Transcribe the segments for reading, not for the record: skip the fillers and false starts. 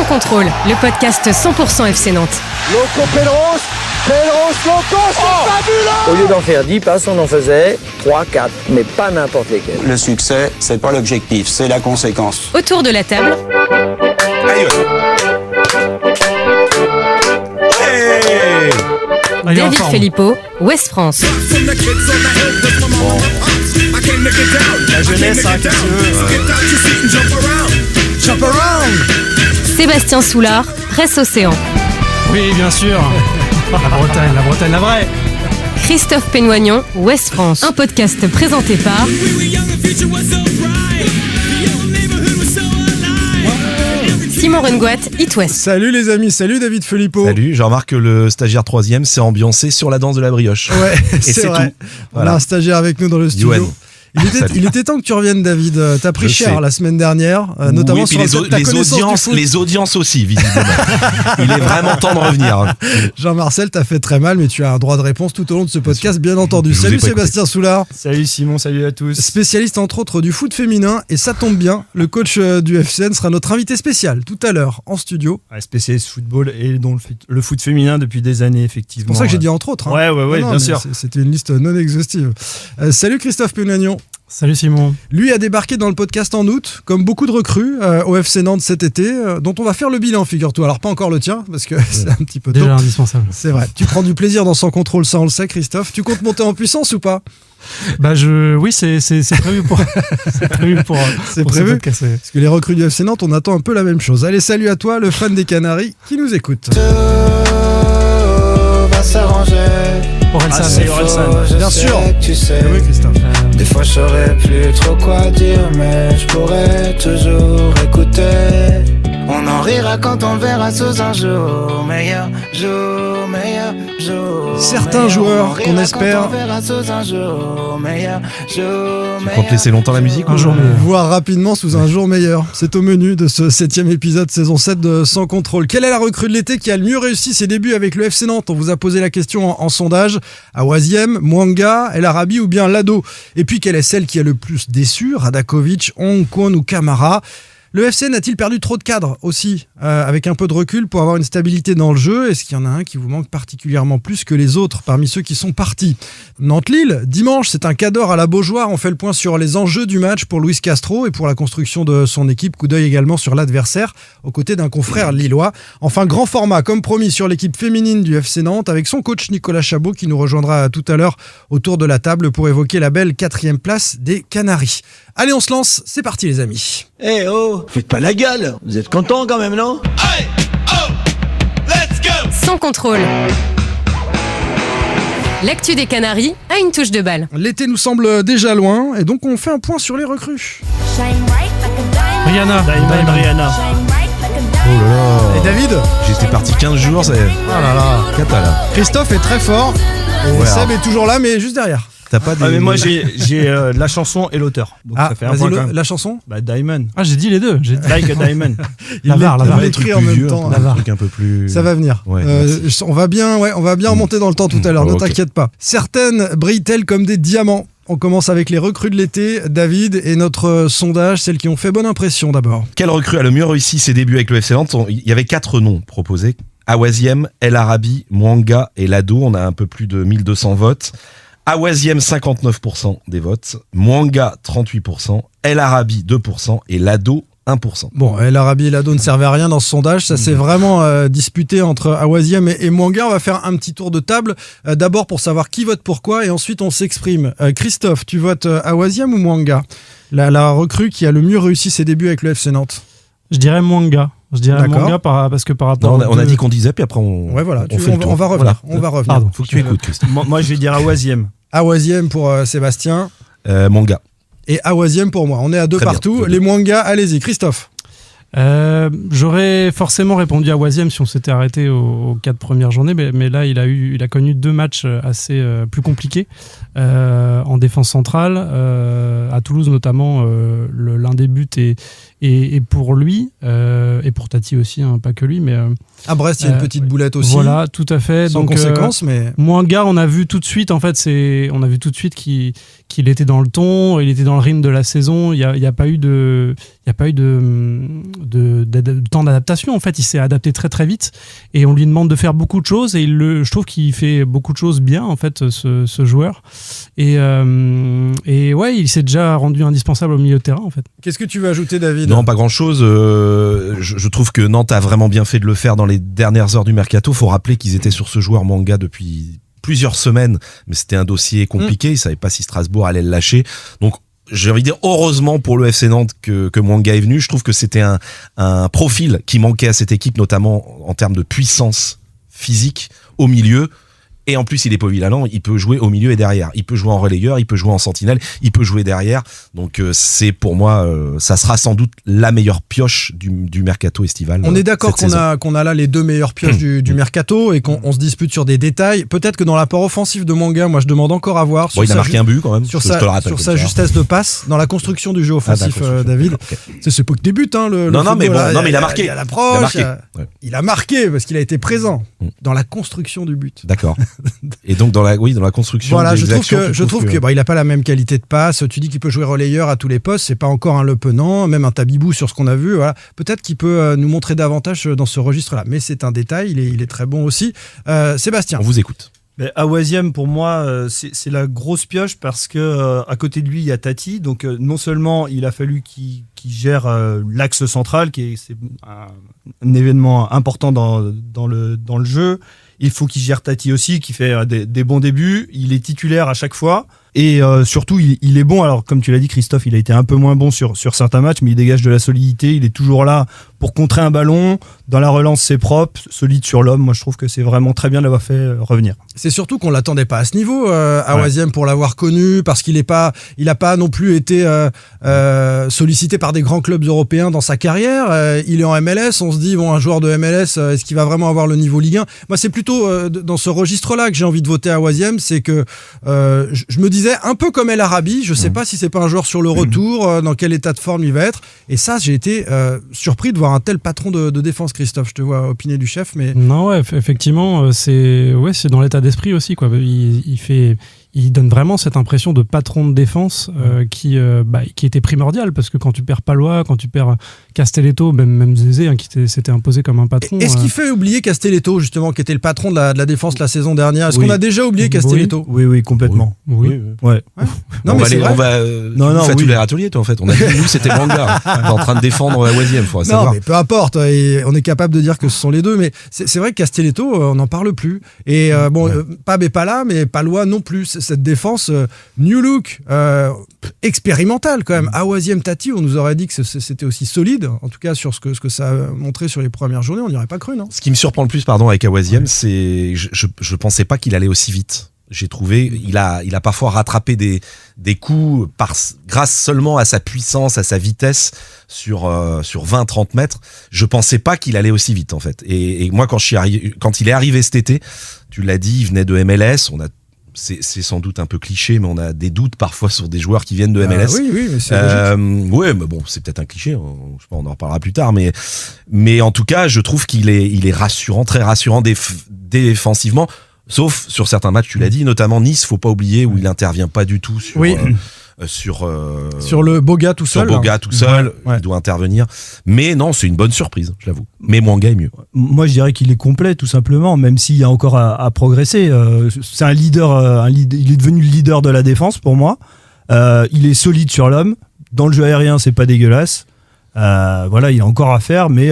Sans contrôle, le podcast 100% FC Nantes. Loco Pedros, Loco, c'est fabuleux! Au lieu d'en faire 10 passes, on en faisait 3, 4, mais pas n'importe lesquels. Le succès, c'est pas l'objectif, c'est la conséquence. Autour de la table, David Filippo, Ouest France. La jeunesse, hein, qu'est-ce que tu veux? Jump around! Sébastien Soulard, Presse Océan. Oui, bien sûr. La Bretagne, la vraie. Christophe Pénoignon, Ouest France. Un podcast présenté par Simon Rengoat, It West. Salut les amis, salut David Filippo. Salut, je remarque que le stagiaire 3e s'est ambiancé sur la danse de la brioche. Ouais, Et c'est vrai. tout. On Voilà. a un stagiaire avec nous dans le studio. Yoann. Il était temps que tu reviennes, David. T'as pris Je cher sais. la semaine dernière, notamment Oui, sur puis ta connaissance du foot. les audiences aussi, visiblement. Il est vraiment temps de revenir. Jean-Marcel, t'as fait très mal, mais tu as un droit de réponse tout au long de ce podcast, bien entendu. Je vous ai Salut pas Sébastien Soulard, Salut Simon, salut à tous. spécialiste entre autres du foot féminin, et ça tombe bien, le coach du FCN sera notre invité spécial tout à l'heure en studio. Ouais, spécialiste football et donc le foot féminin depuis des années, effectivement. C'est pour ça que j'ai dit entre autres. hein. Ouais, Non, bien mais sûr. C'était une liste non exhaustive. Salut Christophe Pénagnon. Salut Simon. Lui a débarqué dans le podcast en août, comme beaucoup de recrues au FC Nantes cet été, dont on va faire le bilan, figure-toi. Alors pas encore le tien, parce que c'est un petit peu tôt. Déjà indispensable. C'est vrai. Tu prends du plaisir dans Sans contrôle, ça on le sait, Christophe. Tu comptes monter en puissance ou pas? Oui, c'est prévu pour. C'est prévu pour. C'est pour ce prévu. podcast, ouais. Parce que les recrues du FC Nantes, on attend un peu la même chose. Allez, salut à toi, le fan des Canaries qui nous écoute. Va s'arranger. Orelsan, C'est Orelsan. faux, je Bien sais sûr. que tu sais. Oui, Christophe. Des fois je saurais plus trop quoi dire, mais je pourrais toujours écouter. On en rira quand on le verra sous un jour meilleur, jour meilleur, jour. Certains meilleur. joueurs On en qu'on rira espère- quand on le verra sous un jour meilleur, jour Tu comptes laisser longtemps la musique Un ou jour meilleur. Voire rapidement sous un jour meilleur. C'est au menu de ce 7e épisode saison 7 de Sans contrôle. Quelle est la recrue de l'été qui a le mieux réussi ses débuts avec le FC Nantes? On vous a posé la question en sondage. Awaziem, Mwanga, El Arabi ou bien Lado? Et puis quelle est celle qui a le plus déçu? Radakovic, Hong Kwon ou Camara? Le FCN a-t-il perdu trop de cadres aussi, avec un peu de recul pour avoir une stabilité dans le jeu? Est-ce qu'il y en a un qui vous manque particulièrement plus que les autres parmi ceux qui sont partis? Nantes-Lille, dimanche, c'est un cadre à la Beaujoire. On fait le point sur les enjeux du match pour Luis Castro et pour la construction de son équipe. Coup d'œil également sur l'adversaire, aux côtés d'un confrère lillois. Enfin, grand format, comme promis, sur l'équipe féminine du FC Nantes, avec son coach Nicolas Chabot qui nous rejoindra tout à l'heure autour de la table pour évoquer la belle 4e place des Canaries. Allez, on se lance, c'est parti les amis. Eh oh, faites pas la gueule! Vous êtes contents quand même, non? Sans contrôle. L'actu des Canaries a une touche de balle. L'été nous semble déjà loin et donc on fait un point sur les recrues. Rihanna. Rihanna. Oh là là. Et David? J'étais parti 15 jours, c'est. Ah là là. Cata là. Christophe est très fort. Et Ouais, Seb alors. est toujours là, mais juste derrière. T'as pas des. Ah, mais moi j'ai la chanson et l'auteur. Donc ça fait un vas-y, point quand même. la chanson. Diamond. Ah, j'ai dit les deux. J'ai dit... Like a Diamond. Il VAR, la l'a VAR. des écrit trucs en plus même vieux, temps. un truc un peu plus. Ça va venir. Ouais, On va bien remonter dans le temps tout à l'heure, ne Ok. t'inquiète pas. Certaines brillent-elles comme des diamants? On commence avec les recrues de l'été, David, et notre sondage, celles qui ont fait bonne impression d'abord. Quelle recrue a le mieux réussi ses débuts avec le FC Nantes? Il y avait 4 noms proposés. Awaziem, El Arabi, Mwanga et Lado. On a un peu plus de 1200 votes. Awaziem, 59% des votes. Mwanga, 38%. El Arabi, 2%. Et Lado, 1%. Bon, El Arabi et Lado ne servaient à rien dans ce sondage. Ça s'est vraiment disputé entre Awaziem et Mwanga. On va faire un petit tour de table. D'abord pour savoir qui vote pourquoi et ensuite on s'exprime. Christophe, tu votes Awaziem ou Mwanga? La recrue qui a le mieux réussi ses débuts avec le FC Nantes. Je dirais Mwanga. D'accord. Parce que par rapport. Non, on a dit qu'on disait, puis après on. Ouais, voilà. on fait le tour. On va revenir. Voilà. On va revenir. Pardon. Faut que tu écoutes, Christophe. Moi je vais dire Awaziem. Awaziem pour Sébastien Mwanga. et Awaziem pour moi. On est à deux Très bien. partout. Les Mwanga, allez-y. Christophe. J'aurais forcément répondu à Awaziem si on s'était arrêté aux 4 premières journées, mais là il a connu 2 matchs assez plus compliqués. en défense centrale. À Toulouse notamment, l'un des buts est pour lui et pour Tati aussi, hein, pas que lui, mais à Brest il y a une petite boulette aussi. Voilà, tout à fait. Sans donc conséquence, mais Mouanga, on a vu tout de suite qu'il était dans le ton, il était dans le rythme de la saison. Il y a pas eu de temps d'adaptation. En fait, il s'est adapté très très vite et on lui demande de faire beaucoup de choses et je trouve qu'il fait beaucoup de choses bien en fait, ce joueur. Et ouais, il s'est déjà rendu indispensable au milieu de terrain en fait. Qu'est-ce que tu veux ajouter, David ? Non, pas grand-chose. Je trouve que Nantes a vraiment bien fait de le faire dans les dernières heures du mercato. Faut rappeler qu'ils étaient sur ce joueur Mouanga depuis plusieurs semaines, mais c'était un dossier compliqué. Ils savaient pas si Strasbourg allait le lâcher. Donc, j'ai envie de dire, heureusement pour le FC Nantes que Mouanga est venu. Je trouve que c'était un profil qui manquait à cette équipe, notamment en termes de puissance physique au milieu. Et en plus, il est polyvalent, il peut jouer au milieu et derrière. Il peut jouer en relayeur, il peut jouer en sentinelle, il peut jouer derrière. Donc c'est pour moi, ça sera sans doute la meilleure pioche du mercato estival. On est d'accord qu'on a là les deux meilleures pioches du mercato et qu'on se dispute sur des détails. Peut-être que dans l'apport offensif de Mouanga, moi je demande encore à voir. Bon, il a marqué un but quand même. Sur sa justesse de passe, dans la construction du jeu offensif, David. Okay. C'est pas que des buts, hein, mais il a marqué. Il a l'approche, il a marqué parce qu'il a été présent dans la construction du but. D'accord. Et donc dans la construction. Voilà, je trouve que il a pas la même qualité de passe. Tu dis qu'il peut jouer relayeur à tous les postes, c'est pas encore un Le Penant, même un Tabibou sur ce qu'on a vu. Voilà, peut-être qu'il peut nous montrer davantage dans ce registre-là, mais c'est un détail. Il est très bon aussi. Sébastien, on vous écoute. Awaziem, pour moi, c'est la grosse pioche parce que à côté de lui, il y a Tati. Donc, non seulement il a fallu qu'il gère l'axe central, c'est un événement important dans le jeu. Il faut qu'il gère Tati aussi, qui fait des bons débuts. Il est titulaire à chaque fois. Et surtout, il est bon. Alors, comme tu l'as dit, Christophe, il a été un peu moins bon sur certains matchs, mais il dégage de la solidité. Il est toujours là pour contrer un ballon. Dans la relance, c'est propre, solide sur l'homme. Moi, je trouve que c'est vraiment très bien de l'avoir fait revenir. C'est surtout qu'on l'attendait pas à ce niveau, Awaziem, pour l'avoir connu, parce qu'il a pas non plus été sollicité par des grands clubs européens dans sa carrière. Il est en MLS. On se dit, bon, un joueur de MLS, est-ce qu'il va vraiment avoir le niveau Ligue 1 ? Moi, c'est plutôt dans ce registre-là que j'ai envie de voter Awaziem. C'est que je me disais, un peu comme El Arabi, je sais pas si c'est pas un joueur sur le retour, dans quel état de forme il va être. Et ça, j'ai été surpris de voir un tel patron de défense. Christophe, je te vois opiner du chef, mais non, ouais, effectivement, c'est dans l'état d'esprit aussi, quoi. Il donne vraiment cette impression de patron de défense qui était primordial, parce que quand tu perds Palois, quand tu perds Castelletto, même Zézé, hein, qui s'était imposé comme un patron. Est-ce qu'il fait oublier Castelletto, justement, qui était le patron de la défense la saison dernière ? Est-ce qu'on a déjà oublié Castelletto ? Oui, complètement. Oui. Ouais. Non, mais c'est vrai. Tu fais tous les râteliers, toi, en fait. On a dit, nous, c'était Mouanga. T'es en train de défendre Awaziem, faut savoir. Non, mais peu importe. On est capable de dire que ce sont les deux, mais c'est vrai que Castelletto, on n'en parle plus. Et Pab est pas là, mais Palois non plus. Cette défense new look, expérimentale quand même. Awaziem, Tati, on nous aurait dit que c'était aussi solide, en tout cas sur ce que ça a montré sur les premières journées, on n'y aurait pas cru, non ? Ce qui me surprend le plus, avec Awaziem, c'est je pensais pas qu'il allait aussi vite. J'ai trouvé, il a parfois rattrapé des coups grâce seulement à sa puissance, à sa vitesse sur 20-30 mètres. Je pensais pas qu'il allait aussi vite, en fait. Et moi, quand il est arrivé cet été, tu l'as dit, il venait de MLS. C'est sans doute un peu cliché, mais on a des doutes parfois sur des joueurs qui viennent de MLS. Oui, mais c'est logique. Ouais, mais bon, c'est peut-être un cliché. Je sais pas, on en reparlera plus tard. Mais en tout cas, je trouve qu'il est rassurant, très rassurant défensivement. Sauf sur certains matchs, tu l'as dit, notamment Nice, faut pas oublier, où il intervient pas du tout sur le Boga tout seul. Il doit intervenir. Mais non, c'est une bonne surprise, je l'avoue. Mais Mouanga est mieux. Moi, je dirais qu'il est complet, tout simplement, même s'il y a encore à progresser. C'est un leader, il est devenu le leader de la défense pour moi. Il est solide sur l'homme. Dans le jeu aérien, c'est pas dégueulasse. Il a encore à faire, mais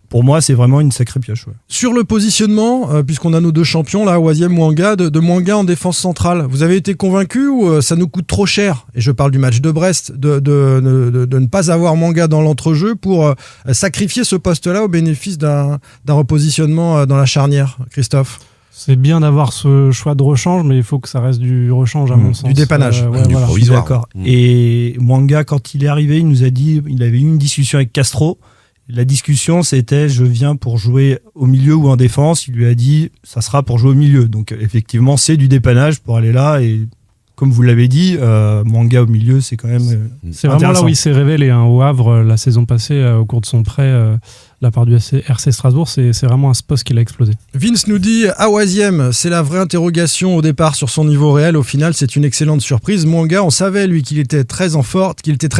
pour moi, c'est vraiment une sacrée pioche. Ouais. Sur le positionnement, puisqu'on a nos deux champions, là, Awaziem, Mouanga, de Mouanga en défense centrale, vous avez été convaincu ou ça nous coûte trop cher ? Et je parle du match de Brest, de ne pas avoir Mouanga dans l'entrejeu pour sacrifier ce poste-là au bénéfice d'un repositionnement dans la charnière, Christophe ? C'est bien d'avoir ce choix de rechange, mais il faut que ça reste du rechange à mon sens. Du dépannage. Du provisoire. D'accord. Et Mouanga, quand il est arrivé, il nous a dit, il avait eu une discussion avec Castro. La discussion, c'était je viens pour jouer au milieu ou en défense. Il lui a dit ça sera pour jouer au milieu. Donc effectivement, c'est du dépannage pour aller là et comme vous l'avez dit, Mwanga au milieu, c'est quand même. C'est vraiment là où il s'est révélé, hein, au Havre la saison passée, au cours de son prêt de la part du RC Strasbourg, c'est vraiment un poste qu'il a explosé. Vince nous dit Awaziem, c'est la vraie interrogation au départ sur son niveau réel. Au final, c'est une excellente surprise. Mwanga, on savait lui qu'il était très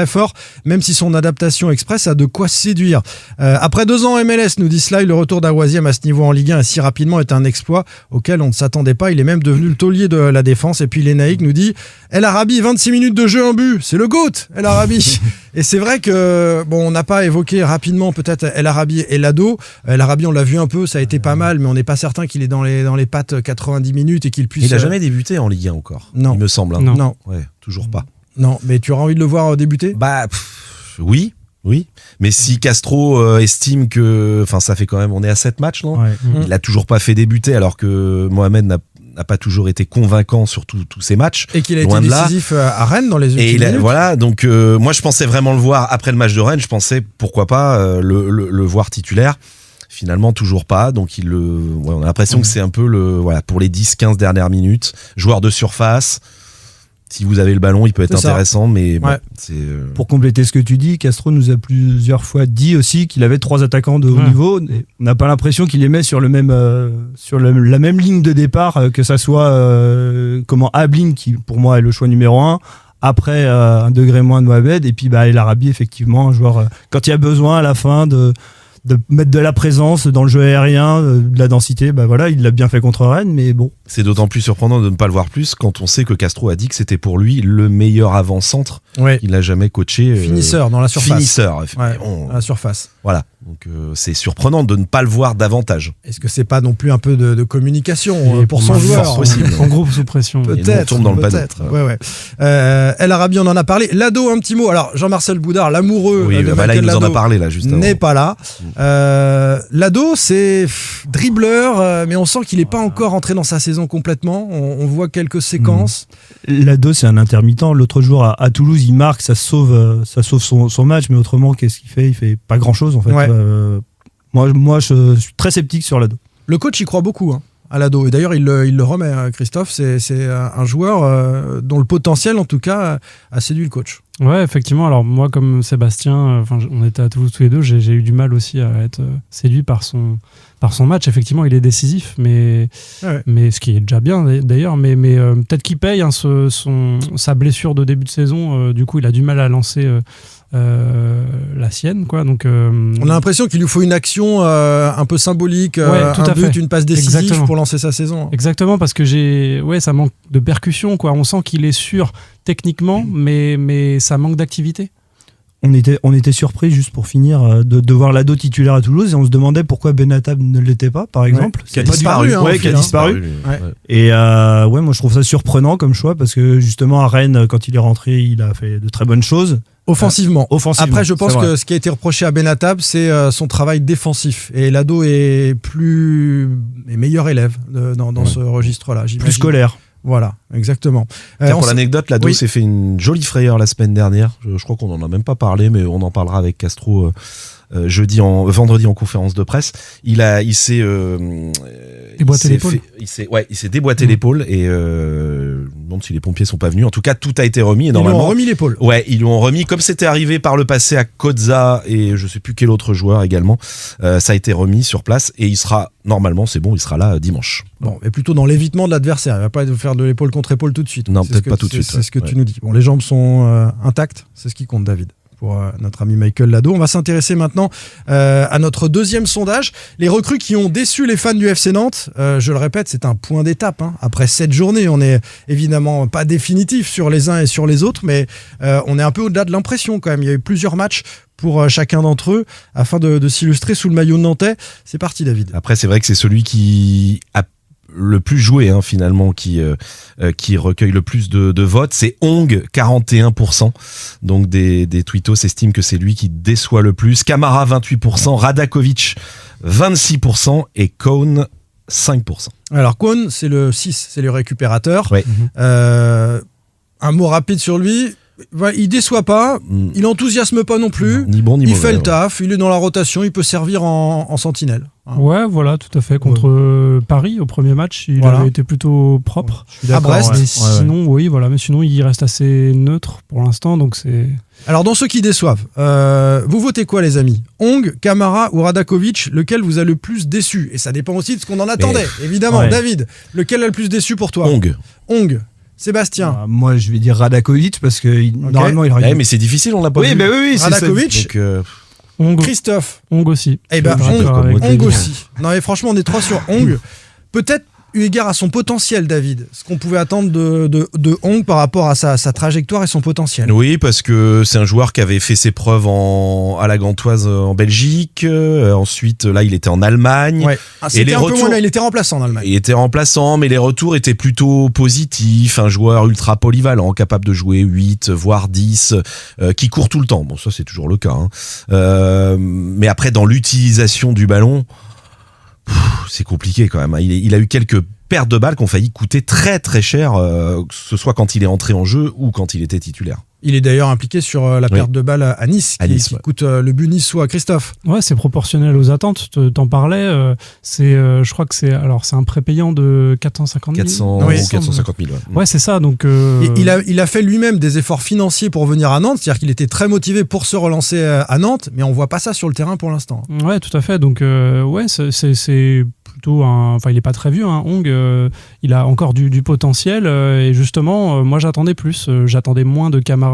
fort, même si son adaptation express a de quoi séduire. Après 2 ans MLS, nous dit Sly, le retour d'Awaziem à ce niveau en Ligue 1 et si rapidement est un exploit auquel on ne s'attendait pas. Il est même devenu le taulier de la défense. Et puis Lenaïk nous dit El Arabi, 26 minutes de jeu, un but, c'est le GOAT, El Arabi. Et c'est vrai que on n'a pas évoqué rapidement peut-être El Arabi et Lado. El Arabi, on l'a vu un peu, ça a été pas mal, mais on n'est pas certain qu'il est dans les pattes 90 minutes et qu'il puisse. Il n'a jamais débuté en Ligue 1 encore. Non, il me semble. Hein. Non. Ouais, toujours pas. Non, mais tu auras envie de le voir débuter ? Oui. Mais si Castro estime que, enfin, ça fait quand même, on est à 7 matchs, non ? Il l'a toujours pas fait débuter, alors que Mohamed n'a pas toujours été convaincant sur tous ces matchs. Et qu'il a été décisif à Rennes dans les ultimes minutes. Voilà, donc moi je pensais vraiment le voir après le match de Rennes, je pensais pourquoi pas le voir titulaire. Finalement, toujours pas. Donc on a l'impression que c'est un peu pour les 10-15 dernières minutes, joueur de surface. Si vous avez le ballon, il peut être intéressant, mais bon, c'est... Pour compléter ce que tu dis, Castro nous a plusieurs fois dit aussi qu'il avait 3 attaquants de haut niveau. Et on n'a pas l'impression qu'il les met sur la même ligne de départ, que ça soit Ablin, qui pour moi est le choix numéro 1. Après, un degré moins de Mohamed. Et puis El Arabi, effectivement, un joueur, quand il y a besoin à la fin de mettre de la présence dans le jeu aérien, de la densité, il l'a bien fait contre Rennes, mais bon. C'est d'autant plus surprenant de ne pas le voir plus quand on sait que Castro a dit que c'était pour lui le meilleur avant-centre qu'il n'a jamais coaché. Finisseur dans la surface. Finisseur, à la surface. Voilà, donc c'est surprenant de ne pas le voir davantage. Est-ce que c'est pas non plus un peu de communication pour son joueur en groupe sous pression. Peut-être. On tombe dans le panneau. Ouais. El Arabi, on en a parlé. Lado, un petit mot. Alors Jean-Marcel Boudard, l'amoureux de Michael là, il nous Lado, en a parlé là juste avant. n'est pas là. Lado, c'est dribbleur, mais on sent qu'il n'est pas encore rentré dans sa saison complètement. On voit quelques séquences. Lado, c'est un intermittent. L'autre jour à Toulouse, il marque, ça sauve son match, mais autrement, qu'est-ce qu'il fait ? Il fait pas grand-chose en fait. Moi, je suis très sceptique sur Lado. Le coach y croit beaucoup à Lado. Et d'ailleurs, il le remet, Christophe. C'est un joueur dont le potentiel, en tout cas, a séduit le coach. Ouais, effectivement. Alors moi, comme Sébastien, on était à Toulouse tous les deux, j'ai eu du mal aussi à être séduit par son match. Effectivement, il est décisif, mais ce qui est déjà bien d'ailleurs. Mais peut-être qu'il paye sa blessure de début de saison. Du coup, il a du mal à lancer la sienne, quoi. Donc, on a l'impression qu'il lui faut une action un peu symbolique, un but, une passe décisive pour lancer sa saison. Exactement, parce que ça manque de percussion, quoi. On sent qu'il est sûr techniquement, mais ça manque d'activité. On était surpris, juste pour finir, de voir Lado titulaire à Toulouse, et on se demandait pourquoi Benatab ne l'était pas, par exemple. Qui a disparu. Et moi je trouve ça surprenant comme choix, parce que justement à Rennes, quand il est rentré, il a fait de très bonnes choses. Offensivement. Après, je pense que ce qui a été reproché à Benatab, c'est son travail défensif. Et Lado est meilleur élève dans ce registre-là. J'imagine. Plus scolaire. Voilà, exactement. Pour l'anecdote, Lado s'est fait une jolie frayeur la semaine dernière. Je crois qu'on n'en a même pas parlé, mais on en parlera avec Castro vendredi en conférence de presse. Il s'est déboîté l'épaule. Il s'est déboîté l'épaule et je me demande si les pompiers sont pas venus. En tout cas, tout a été remis. Et normalement, ils lui ont remis l'épaule. Ouais, ils lui ont remis, comme c'était arrivé par le passé à Kozza et je sais plus quel autre joueur également. Ça a été remis sur place et il sera normalement, c'est bon, il sera là dimanche. Bon, mais plutôt dans l'évitement de l'adversaire. Il va pas faire de l'épaule contre épaule tout de suite. Non, peut-être pas tout de suite. C'est ce que tu nous dis. Bon, les jambes sont intactes. C'est ce qui compte, David. Pour notre ami Michael Lado. On va s'intéresser maintenant à notre deuxième sondage. Les recrues qui ont déçu les fans du FC Nantes, je le répète, c'est un point d'étape. Après 7 journées, on n'est évidemment pas définitif sur les uns et sur les autres, mais on est un peu au-delà de l'impression quand même. Il y a eu plusieurs matchs pour chacun d'entre eux afin de s'illustrer sous le maillot nantais. C'est parti, David. Après, c'est vrai que c'est celui qui a le plus joué finalement, qui recueille le plus de votes, c'est Ong, 41%. Donc des tweetos estiment que c'est lui qui déçoit le plus. Camara 28%, Radakovic 26% et Cohn 5%. Alors Cohn, c'est le 6, c'est le récupérateur. Ouais. Un mot rapide sur lui. Il déçoit pas, il enthousiasme pas non plus. Ni bon ni mauvais. Il fait le taf, il est dans la rotation, il peut servir en sentinelle. hein. Ouais, voilà, tout à fait. Contre Paris, au premier match, il avait été plutôt propre. À Brest. Mais sinon, oui, voilà. Mais sinon, il reste assez neutre pour l'instant, donc c'est... Alors, dans ceux qui déçoivent, vous votez quoi, les amis? Ong, Camara ou Radakovic? Lequel vous a le plus déçu? Et ça dépend aussi de ce qu'on en attendait, évidemment. Ouais. David, lequel a le plus déçu pour toi? Ong. Sébastien. Moi, je vais dire Radakovic parce que normalement, il aurait. Mais c'est difficile, on l'a pas vu. Oui, Radakovic. Ong. Christophe. Ong aussi. Eh ben, Ong aussi. Non, mais franchement, on est 3 sur Ong. Peut-être eu égard à son potentiel, David, ce qu'on pouvait attendre de Ong par rapport à sa trajectoire et son potentiel. Oui, parce que c'est un joueur qui avait fait ses preuves à la Gantoise en Belgique. Ensuite, là, il était en Allemagne. Ouais. C'était un peu moins, là, il était remplaçant en Allemagne. Il était remplaçant, mais les retours étaient plutôt positifs. Un joueur ultra polyvalent, capable de jouer 8, voire 10, qui court tout le temps. Bon, ça, c'est toujours le cas. Mais après, dans l'utilisation du ballon... c'est compliqué quand même. Il a eu quelques pertes de balles qui ont failli coûter très très cher, que ce soit quand il est entré en jeu ou quand il était titulaire. Il est d'ailleurs impliqué sur la perte de balles à Nice, qui coûte le but niçois. Christophe. Ouais, c'est proportionnel aux attentes. T'en parlais. Je crois que c'est un prépayant de 450 000. 450 000. Ouais, c'est ça. Donc, il a fait lui-même des efforts financiers pour venir à Nantes. C'est-à-dire qu'il était très motivé pour se relancer à Nantes, mais on voit pas ça sur le terrain pour l'instant. Ouais, tout à fait. Donc, ouais, c'est plutôt il est pas très vieux, hein. Ong, il a encore du potentiel, et justement, moi j'attendais plus, j'attendais moins de Camara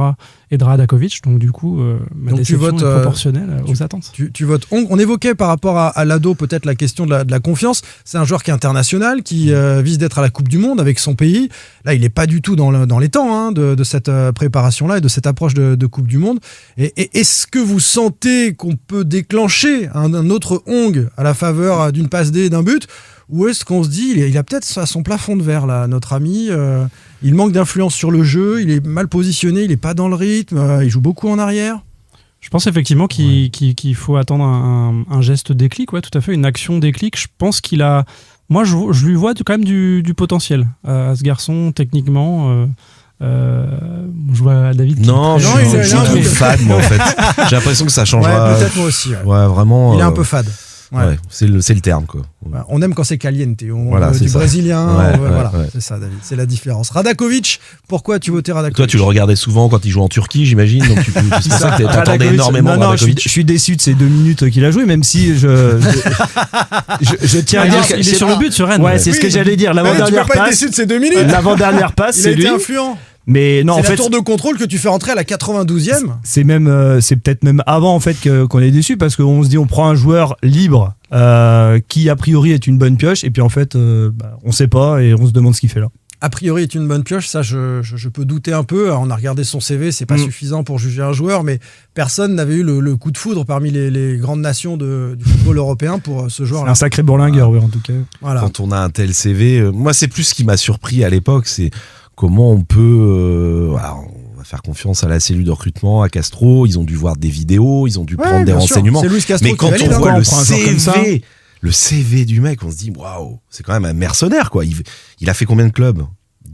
et de Radakovic, donc du coup, ma déception est proportionnelle aux attentes. Tu votes Ong. On évoquait par rapport à Lado peut-être la question de la confiance. C'est un joueur qui est international, qui vise d'être à la Coupe du Monde avec son pays. Là, il n'est pas du tout dans les temps de cette préparation-là et de cette approche de Coupe du Monde. Et est-ce que vous sentez qu'on peut déclencher un autre Ong à la faveur d'une passe D et d'un but? Ou est-ce qu'on se dit, il a peut-être à son plafond de verre, là, notre ami, il manque d'influence sur le jeu, il est mal positionné, il n'est pas dans le rythme, il joue beaucoup en arrière? Je pense effectivement qu'il faut attendre un geste déclic, ouais, tout à fait, une action déclic. Je pense qu'il a... Moi, je lui vois quand même du potentiel à ce garçon, techniquement. Je vois David. Je suis fade, moi, en fait. J'ai l'impression que ça changera. Ouais, peut-être moi aussi. Ouais, vraiment. Il est un peu fade. Ouais, c'est le terme, quoi. On aime quand c'est caliente, voilà, du ça. brésilien, voilà, c'est ça, David, c'est la différence. Radakovic, pourquoi tu votais Radakovic? Toi, tu le regardais souvent quand il jouait en Turquie, j'imagine, donc c'est pour ça que t'attendais énormément Radakovic. Je suis déçu de ces 2 minutes qu'il a joué, même si je tiens à dire qu'il est sur le but sur Rennes. Ouais, c'est ce que j'allais dire. L'avant-dernière passe. Tu peux pas être déçu de ces 2 minutes. L'avant-dernière passe, c'est lui. Il a été influent. Mais non, c'est tour de contrôle que tu fais rentrer à la 92e. C'est peut-être même avant en fait qu'on est déçu, parce qu'on se dit on prend un joueur libre qui a priori est une bonne pioche, et puis en fait on sait pas et on se demande ce qu'il fait là. A priori est une bonne pioche, ça je peux douter un peu. On a regardé son CV, c'est pas suffisant pour juger un joueur, mais personne n'avait eu le coup de foudre parmi les grandes nations du football européen pour ce joueur-là. C'est un sacré bourlingueur, oui, en tout cas. Voilà. Quand on a un tel CV, moi c'est plus ce qui m'a surpris à l'époque, c'est comment on peut... on va faire confiance à la cellule de recrutement, à Castro, ils ont dû voir des vidéos, ils ont dû prendre des renseignements. Mais quand on voit le CV du mec, on se dit, waouh, c'est quand même un mercenaire, quoi. Il a fait combien de clubs?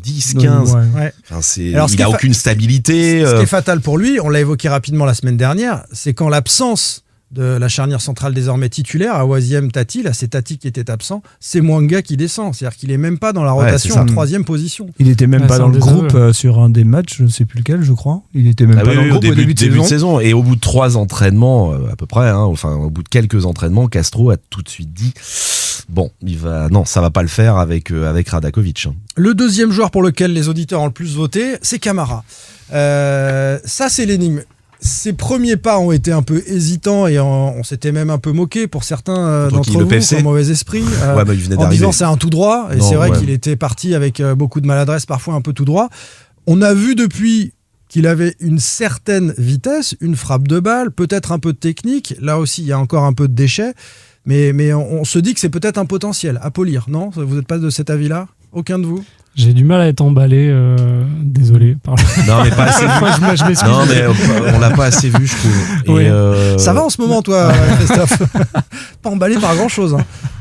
10, 15. Ouais. Enfin, il n'a aucune stabilité. Ce qui est fatal pour lui, on l'a évoqué rapidement la semaine dernière, c'est qu'en l'absence de la charnière centrale désormais titulaire, à Oisiem Tati, là c'est Tati qui était absent, c'est Mwanga qui descend, c'est-à-dire qu'il est même pas dans la rotation en 3e position. Il était même pas dans le groupe sur un des matchs, je ne sais plus lequel, je crois. Il était même pas dans le groupe au début de saison. Et au bout de 3 entraînements, à peu près, au bout de quelques entraînements, Castro a tout de suite dit bon, ça va pas le faire avec Radakovic. Le deuxième joueur pour lequel les auditeurs ont le plus voté, c'est Camara. Ça c'est l'énigme. Ses premiers pas ont été un peu hésitants et on s'était même un peu moqué pour certains d'entre vous, pour mauvais esprit, en disant c'est un tout droit, et c'est vrai qu'il était parti avec beaucoup de maladresse, parfois un peu tout droit. On a vu depuis qu'il avait une certaine vitesse, une frappe de balle, peut-être un peu de technique, là aussi il y a encore un peu de déchets, mais on se dit que c'est peut-être un potentiel à polir, non? Vous n'êtes pas de cet avis-là? Aucun de vous? J'ai du mal à être emballé, désolé. Non, mais pas assez vu. Je m'excuse. Non, mais on l'a pas assez vu, je trouve. Oui. Ça va en ce moment, toi, Christophe? Pas emballé par grand-chose.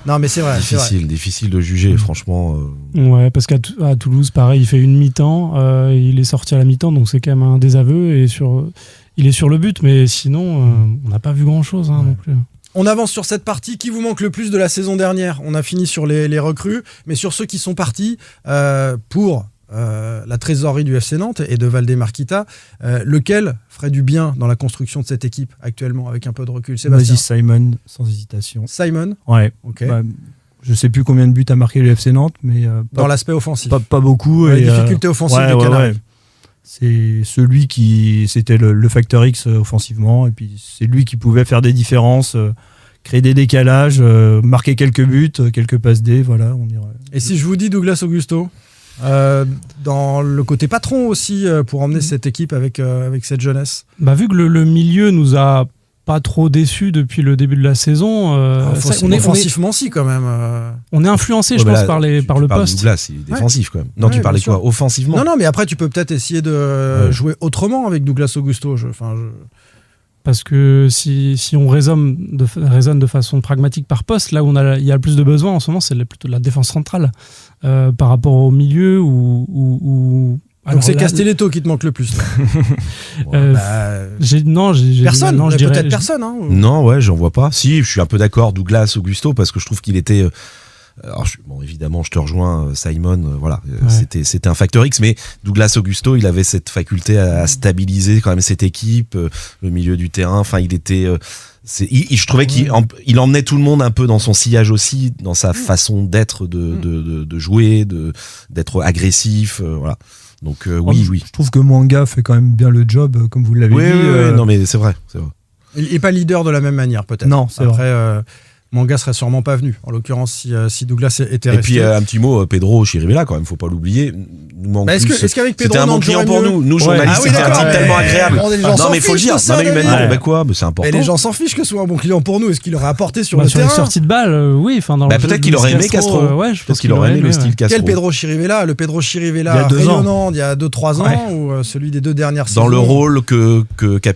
Non, mais c'est vrai. Difficile de juger, franchement. Ouais, parce qu'à Toulouse, pareil, il fait une mi-temps. Il est sorti à la mi-temps, donc c'est quand même un désaveu. Et il est sur le but, mais sinon, on n'a pas vu grand-chose non plus. On avance sur cette partie. Qui vous manque le plus de la saison dernière ? On a fini sur les recrues, mais sur ceux qui sont partis pour la trésorerie du FC Nantes et de Valdemar-Kita, lequel ferait du bien dans la construction de cette équipe actuellement, avec un peu de recul ? Sébastien. Vas-y, Simon, sans hésitation. Simon ? Ouais. Ok. Bah, je sais plus combien de buts a marqué le FC Nantes, mais dans l'aspect offensif. Pas beaucoup. Les difficultés offensives des Canaries. Ouais. C'est celui qui c'était le facteur X offensivement, et puis c'est lui qui pouvait faire des différences, créer des décalages, marquer quelques buts, quelques passes D, voilà. On dirait. Et si je vous dis Douglas Augusto, dans le côté patron aussi, pour emmener cette équipe avec cette jeunesse. Bah, vu que le milieu nous a pas trop déçus depuis le début de la saison. Offensivement, si, quand même. On est influencé, je pense, par le poste. Douglas, il est défensif quand même. Non, tu parlais quoi ? Offensivement ? Non, mais après, tu peux peut-être essayer de jouer autrement avec Douglas Augusto. Parce que si on raisonne de façon pragmatique par poste, là où il y a le plus de besoins en ce moment, c'est plutôt la défense centrale. Par rapport au milieu où donc c'est Castelletto qui te manque le plus. Personne. Non, peut-être personne. Hein, Non, ouais, j'en vois pas. Si, je suis un peu d'accord, Douglas Augusto, parce que je trouve qu'il était. Alors, évidemment, je te rejoins, Simon. Voilà, c'était un facteur X, mais Douglas Augusto, il avait cette faculté à stabiliser quand même cette équipe, le milieu du terrain. Enfin, il était. Je trouvais qu'il emmenait tout le monde un peu dans son sillage aussi, dans sa façon d'être, de jouer, d'être agressif. Voilà. Donc oui. Je trouve que Mwanga fait quand même bien le job, comme vous l'avez dit. Oui, non mais c'est vrai. Il n'est pas leader de la même manière, peut-être. Non, c'est vrai. Mwanga serait sûrement pas venu, en l'occurrence, si Douglas était resté. Et puis un petit mot, Pedro Chirivella, quand même, faut pas l'oublier. Est-ce qu'avec Pedro, c'était un bon client pour nous journalistes, c'était un type tellement agréable. Non, mais il faut le dire. Non, mais humainement, quoi, c'est important. Et les gens s'en fichent que ce soit un bon client pour nous. Est-ce qu'il aurait apporté sur le terrain ? Sur les sorties de balles, oui. Peut-être qu'il aurait aimé Castro. Peut-être qu'il aurait aimé le style Castro. Quel Pedro Chirivella ? Le Pedro Chirivella rayonnant il y a 2-3 ans, ou celui des 2 dernières saisons ? Dans le rôle qu'ont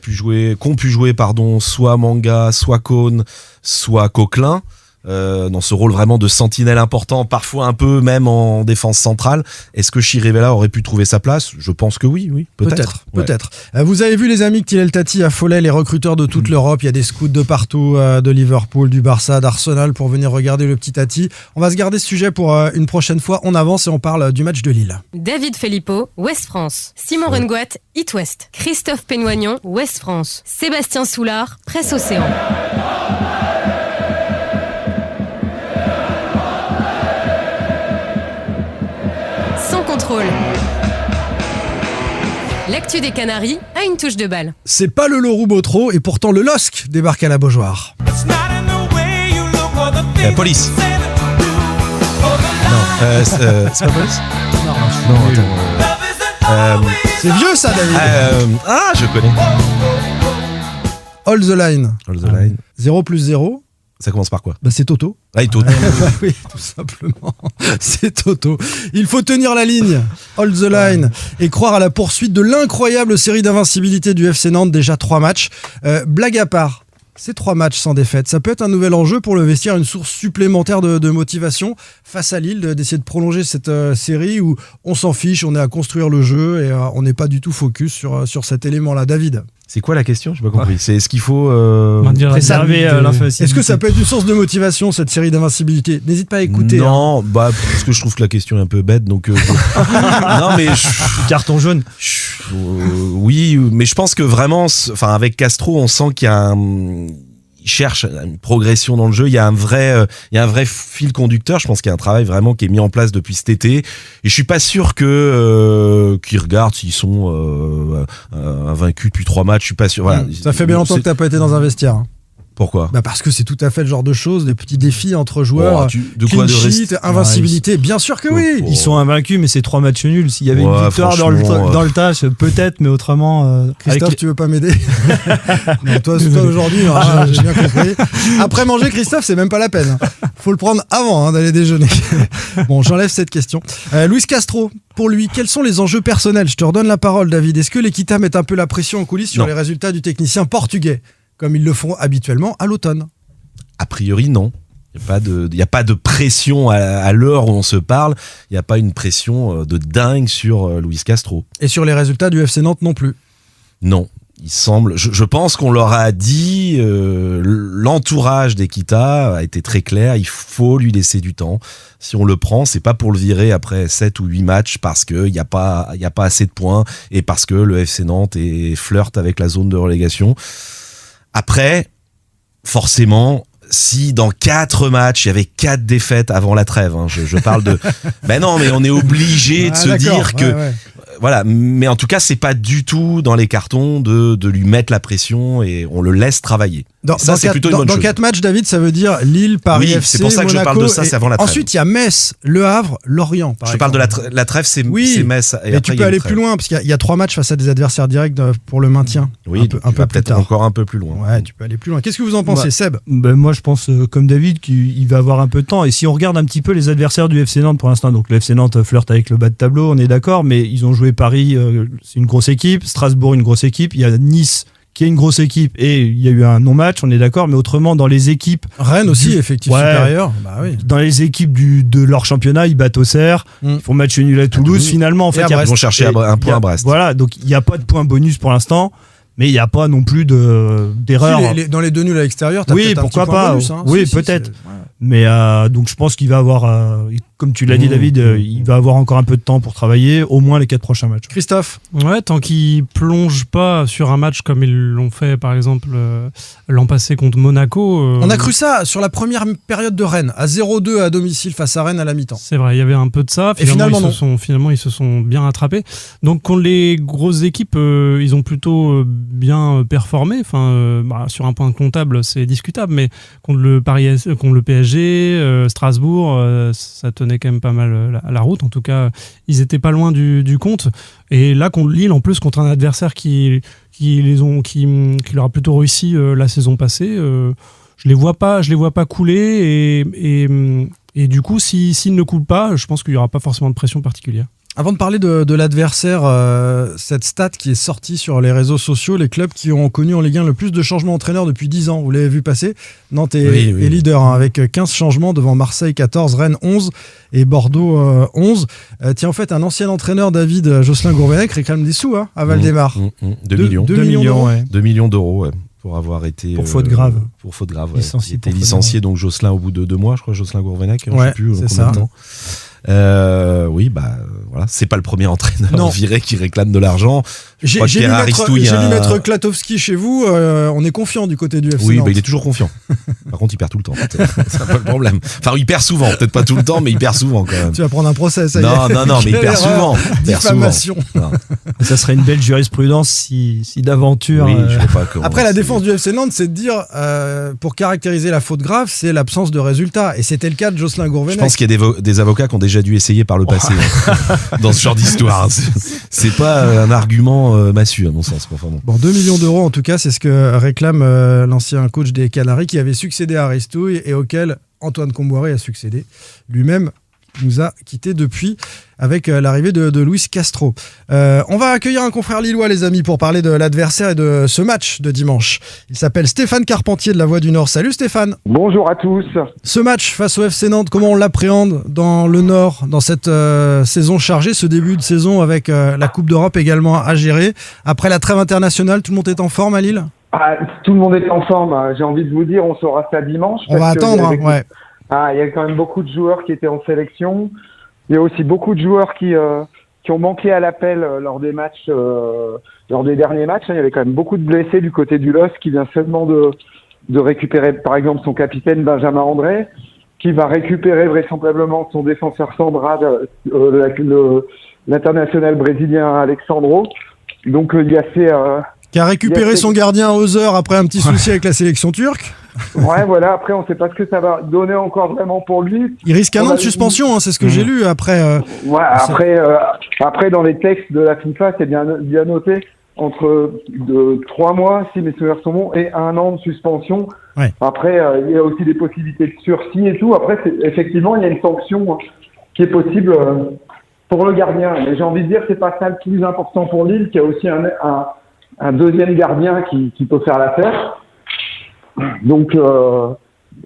pu jouer, soit Mwanga, soit Cône, soit Coquelin. Dans ce rôle vraiment de sentinelle important, parfois un peu même en défense centrale. Est-ce que Chirivella aurait pu trouver sa place ? Je pense que oui, peut-être. Vous avez vu, les amis, que Thilel Tati affolait les recruteurs de toute l'Europe. Il y a des scouts de partout, de Liverpool, du Barça, d'Arsenal, pour venir regarder le petit Tati. On va se garder ce sujet pour une prochaine fois. On avance et on parle du match de Lille. David Filippo, Ouest France. Simon Rengoat, It West. Christophe Pénoignon, Ouest France. Sébastien Soulard, Presse Océan. L'actu des Canaries a une touche de balle. C'est pas le Leroux Botro et pourtant le LOSC débarque à la Beaujoire. Police. Non, c'est pas Police ? Non, attends. C'est vieux ça, David. Je connais. Hold the line. 0 + 0. Ça commence par quoi ? C'est Toto. Toto. Oui, tout simplement. C'est Toto. Il faut tenir la ligne, hold the line, et croire à la poursuite de l'incroyable série d'invincibilité du FC Nantes, déjà 3 matchs. Blague à part, ces 3 matchs sans défaite, ça peut être un nouvel enjeu pour le vestiaire, une source supplémentaire de motivation face à Lille, d'essayer de prolonger cette série où on s'en fiche, on est à construire le jeu et on n'est pas du tout focus sur cet élément-là. David ? C'est quoi la question ? Je n'ai pas compris. C'est est-ce qu'il faut préserver l'invincibilité ? Est-ce que ça peut être une source de motivation, cette série d'invincibilité ? N'hésite pas à écouter. Non, parce que je trouve que la question est un peu bête, donc. Non, mais carton jaune. Oui, mais je pense que vraiment, avec Castro, on sent qu'il y a il cherche une progression dans le jeu. Il y a un vrai fil conducteur. Je pense qu'il y a un travail vraiment qui est mis en place depuis cet été. Et je suis pas sûr qu'ils regardent s'ils sont invaincus depuis 3 matchs. Je suis pas sûr. Voilà. Ça fait bien longtemps que t'as pas été dans un vestiaire. Pourquoi ? Parce que c'est tout à fait le genre de choses, des petits défis entre joueurs, clean sheet, invincibilité, bien sûr que oui. Ils sont invaincus, mais c'est 3 matchs nuls. S'il y avait une victoire dans le tas, peut-être, mais autrement. Christophe, tu veux pas m'aider ? Non, toi aujourd'hui, j'ai bien compris. Après manger, Christophe, c'est même pas la peine. Faut le prendre avant d'aller déjeuner. Bon, j'enlève cette question. Luis Castro, pour lui, quels sont les enjeux personnels ? Je te redonne la parole, David. Est-ce que l'Equita met un peu la pression en coulisses sur les résultats du technicien portugais, comme ils le font habituellement à l'automne ? A priori, non. Il n'y a pas de pression à l'heure où on se parle. Il n'y a pas une pression de dingue sur Luis Castro. Et sur les résultats du FC Nantes non plus ? Non. Il semble. Je pense qu'on leur a dit l'entourage d'Ekita a été très clair, il faut lui laisser du temps. Si on le prend, c'est pas pour le virer après 7 ou 8 matchs parce qu'il n'y a pas assez de points et parce que le FC Nantes flirte avec la zone de relégation. Après, forcément, si dans 4 matchs, il y avait 4 défaites avant la trêve, je parle de... Ben non, mais on est obligé de se dire que... Ouais. Voilà, mais en tout cas, c'est pas du tout dans les cartons de lui mettre la pression et on le laisse travailler. C'est plutôt une bonne chose. Dans 4 matchs, David, ça veut dire Lille, Paris FC, c'est pour ça que Monaco, je parle de ça, c'est avant la trêve. Ensuite, il y a Metz, Le Havre, Lorient. Je parle de la trêve, c'est Metz. Et mais tu peux aller plus loin, parce qu'il y a 3 matchs face à des adversaires directs pour le maintien. Oui, un peu peut-être encore un peu plus loin. Ouais, tu peux aller plus loin. Qu'est-ce que vous en pensez, Seb? Moi, je pense, comme David, qu'il va avoir un peu de temps. Et si on regarde un petit peu les adversaires du FC Nantes pour l'instant, donc le FC Nantes flirte avec le bas de tableau, on est d'accord, mais ils ont joué Paris, c'est une grosse équipe, Strasbourg, une grosse équipe, il y a Nice, qui est une grosse équipe, et il y a eu un non-match, on est d'accord, mais autrement, dans les équipes... Rennes aussi, effectif supérieur. Bah oui. Dans les équipes de leur championnat, ils battent Auxerre, ils font match nul à Toulouse, finalement, en fait... Ils vont chercher un point à Brest. Voilà, donc il n'y a pas de point bonus pour l'instant, mais il n'y a pas non plus d'erreur. Dans les 2 nuls à l'extérieur, t'as oui, peut-être pourquoi un petit point bonus, oui, peut-être. Mais donc je pense qu'il va avoir, comme tu l'as dit David, il va avoir encore un peu de temps pour travailler, au moins les 4 prochains matchs. Christophe? Ouais, tant qu'ils plongent pas sur un match comme ils l'ont fait par exemple l'an passé contre Monaco. On a cru ça sur la première période de Rennes, à 0-2 à domicile face à Rennes à la mi-temps. C'est vrai, il y avait un peu de ça. Finalement, ils se sont bien rattrapés. Donc contre les grosses équipes, ils ont plutôt bien performé. Sur un point comptable, c'est discutable, mais contre le PSG, Strasbourg, ça tenait quand même pas mal la route. En tout cas, ils étaient pas loin du compte. Et là, contre Lille, en plus, contre un adversaire qui leur a plutôt réussi la saison passée, je les vois pas couler. Et du coup, s'ils ne coulent pas, je pense qu'il y aura pas forcément de pression particulière. Avant de parler de l'adversaire, cette stat qui est sortie sur les réseaux sociaux, les clubs qui ont connu en Ligue 1 le plus de changements d'entraîneur depuis 10 ans, vous l'avez vu passer, Nantes est leader avec 15 changements devant Marseille 14, Rennes 11 et Bordeaux 11. Tiens, en fait, un ancien entraîneur, David Jocelyn Gourvenec, réclame des sous à Val-des-Marre. 2 millions. 2 millions, ouais. 2 millions d'euros, ouais, pour avoir été... Pour faute grave. Pour faute grave, ouais. Il était licencié, donc Jocelyn, au bout de 2 mois, je crois, Jocelyn Gourvenec, je sais plus combien de temps. Voilà, c'est pas le premier entraîneur viré qui réclame de l'argent. J'ai lu Maître Klatowski chez vous, on est confiant du côté du FC Nantes. Oui, il est toujours confiant. Par contre, il perd tout le temps. C'est un peu le problème. Enfin, il perd souvent, peut-être pas tout le temps, mais il perd souvent quand même. Tu vas prendre un procès, ça y est. Non, mais il perd souvent. Diffamation. Ça serait une belle jurisprudence si d'aventure... Oui, je sais pas comment. Après, la défense du FC Nantes, c'est de dire, pour caractériser la faute grave, c'est l'absence de résultat. Et c'était le cas de Jocelyn Gourvenec. Je pense qu'il y a des avocats qui ont déjà dû essayer par le passé dans ce genre d'histoire. C'est pas un argument massu à mon sens. Bon, 2 millions d'euros en tout cas, c'est ce que réclame l'ancien coach des Canaries qui avait succédé à Aristouille et auquel Antoine Comboiré a succédé. Lui-même nous a quittés depuis avec l'arrivée de Luis Castro. On va accueillir un confrère lillois, les amis, pour parler de l'adversaire et de ce match de dimanche. Il s'appelle Stéphane Carpentier de La Voix du Nord. Salut Stéphane. Bonjour à tous. Ce match face au FC Nantes, comment on l'appréhende dans le Nord, dans cette saison chargée, ce début de saison avec la Coupe d'Europe également à gérer. Après la trêve internationale, tout le monde est en forme à Lille ? Tout le monde est en forme. J'ai envie de vous dire, on saura ça dimanche. On va attendre, ouais. Il y a quand même beaucoup de joueurs qui étaient en sélection. Il y a aussi beaucoup de joueurs qui ont manqué à l'appel lors des matchs, lors des derniers matchs. Il y avait quand même beaucoup de blessés du côté du LOSC qui vient seulement de récupérer, par exemple, son capitaine Benjamin André, qui va récupérer vraisemblablement son défenseur Sandra, l'international brésilien Alexandro. Donc il y a ces... qui a récupéré son gardien Hauser après un petit souci avec la sélection turque. Ouais, voilà. Après, on ne sait pas ce que ça va donner encore vraiment pour lui. Il risque un an de suspension, c'est ce que j'ai lu. Après, après, dans les textes de la FIFA, c'est bien noté entre 3 mois, si mes souvenirs sont bons, et 1 an de suspension. Ouais. Après, il y a aussi des possibilités de sursis et tout. Après, effectivement, il y a une sanction qui est possible pour le gardien. Mais j'ai envie de dire que c'est pas ça le plus important pour Lille, qu'il y a aussi un deuxième gardien qui peut faire l'affaire. Donc,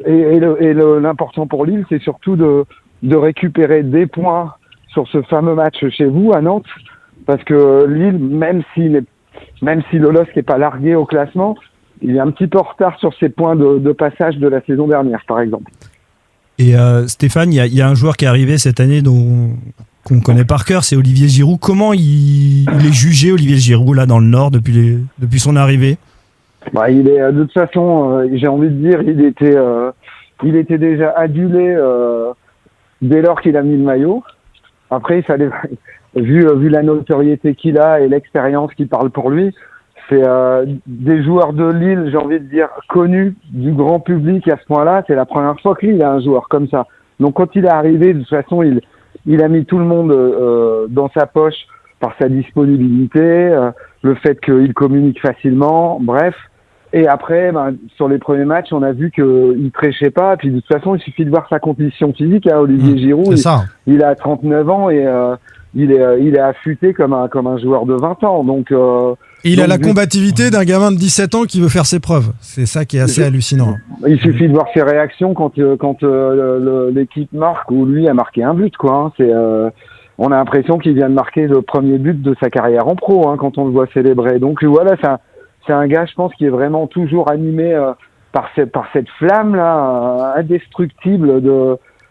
l'important pour Lille, c'est surtout de récupérer des points sur ce fameux match chez vous à Nantes, parce que Lille, même si le LOSC n'est pas largué au classement, il est un petit peu en retard sur ses points de passage de la saison dernière, par exemple. Et Stéphane, il y a un joueur qui est arrivé cette année qu'on connaît par cœur, c'est Olivier Giroud. Comment il est jugé, Olivier Giroud, là, dans le Nord, depuis son arrivée? Il est, de toute façon, j'ai envie de dire, il était déjà adulé dès lors qu'il a mis le maillot. Après, il fallait, vu la notoriété qu'il a et l'expérience qui parle pour lui, c'est des joueurs de Lille, j'ai envie de dire, connus du grand public à ce point-là. C'est la première fois que Lille a un joueur comme ça. Donc quand il est arrivé, de toute façon, il a mis tout le monde dans sa poche par sa disponibilité, le fait qu'il communique facilement, bref. Et après, sur les premiers matchs, on a vu qu'il trichait pas. Puis de toute façon, il suffit de voir sa condition physique. Olivier Giroud, il a 39 ans et il est affûté comme un joueur de 20 ans. Donc il a la combativité d'un gamin de 17 ans qui veut faire ses preuves. C'est ça qui est assez hallucinant. Il suffit de voir ses réactions quand l'équipe marque ou lui a marqué un but, quoi. On a l'impression qu'il vient de marquer le premier but de sa carrière en pro, quand on le voit célébrer. Donc voilà, c'est un gars, je pense, qui est vraiment toujours animé par cette flamme là, indestructible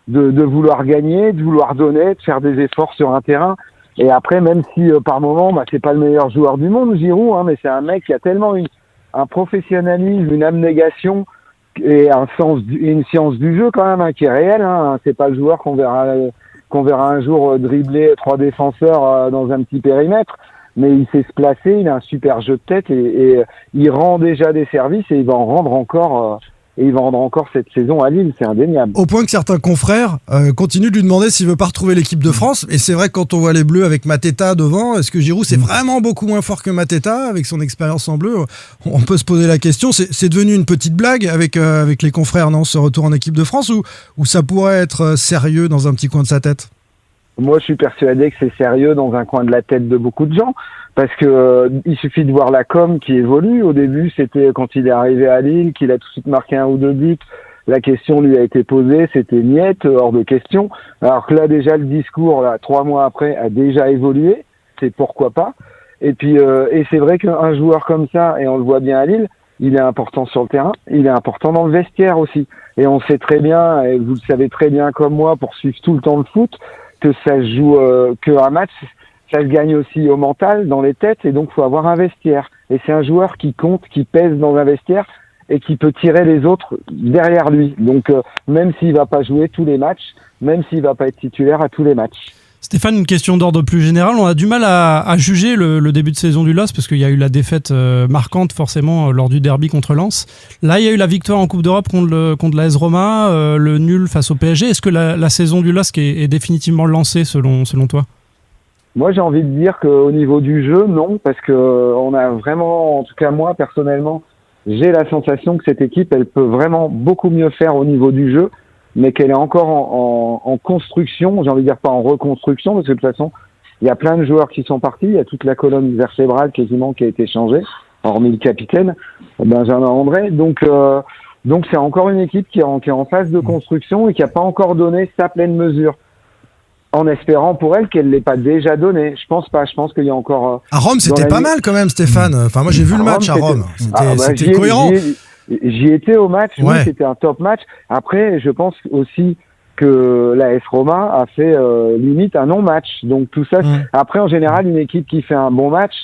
de vouloir gagner, de vouloir donner, de faire des efforts sur un terrain. Et après, même si par moment, c'est pas le meilleur joueur du monde, Giroud, mais c'est un mec qui a tellement un professionnalisme, une abnégation et une science du jeu quand même qui est réelle. C'est pas le joueur qu'on verra un jour dribbler 3 défenseurs dans un petit périmètre. Mais il sait se placer, il a un super jeu de tête et il rend déjà des services et il va en rendre encore. Et il va rendre encore cette saison à Lille, c'est indéniable. Au point que certains confrères continuent de lui demander s'il veut pas retrouver l'équipe de France. Et c'est vrai que quand on voit les Bleus avec Mateta devant, est-ce que Giroud c'est vraiment beaucoup moins fort que Mateta avec son expérience en bleu? On peut se poser la question. C'est devenu une petite blague avec les confrères, non, ce retour en équipe de France, ou ça pourrait être sérieux dans un petit coin de sa tête? Moi, je suis persuadé que c'est sérieux dans un coin de la tête de beaucoup de gens, parce que il suffit de voir la com qui évolue. Au début, c'était quand il est arrivé à Lille, qu'il a tout de suite marqué 1 ou 2 buts. La question lui a été posée, c'était niette, hors de question. Alors que là, déjà, le discours, 3 mois après, a déjà évolué. C'est pourquoi pas. Et puis, et c'est vrai qu'un joueur comme ça, et on le voit bien à Lille, il est important sur le terrain, il est important dans le vestiaire aussi. Et on sait très bien, et vous le savez très bien comme moi, pour suivre tout le temps le foot, que ça se joue, qu'un match, ça se gagne aussi au mental, dans les têtes, et donc il faut avoir un vestiaire. Et c'est un joueur qui compte, qui pèse dans un vestiaire et qui peut tirer les autres derrière lui. Donc même s'il va pas jouer tous les matchs, même s'il va pas être titulaire à tous les matchs. Stéphane, une question d'ordre plus général. On a du mal à juger le début de saison du LOSC parce qu'il y a eu la défaite marquante forcément lors du derby contre Lens. Là, il y a eu la victoire en Coupe d'Europe contre l'AS Roma, le nul face au PSG. Est-ce que la saison du LOSC est définitivement lancée selon toi? Moi, j'ai envie de dire qu'au niveau du jeu, non, parce que on a vraiment, en tout cas moi personnellement, j'ai la sensation que cette équipe, elle peut vraiment beaucoup mieux faire au niveau du jeu, mais qu'elle est encore en construction, j'ai envie de dire pas en reconstruction, parce que de toute façon, il y a plein de joueurs qui sont partis, il y a toute la colonne vertébrale quasiment qui a été changée, hormis le capitaine, Benjamin André. Donc c'est encore une équipe qui est en phase de construction et qui n'a pas encore donné sa pleine mesure. En espérant pour elle qu'elle ne l'ait pas déjà donné. Je pense pas. Je pense qu'il y a encore... À Rome, c'était pas mal quand même, Stéphane. Enfin, moi, j'ai vu le match à Rome. C'était cohérent. J'y étais au match. Ouais. Oui, c'était un top match. Après, je pense aussi que l'AS Roma a fait limite un non-match. Donc tout ça... Après, en général, une équipe qui fait un bon match,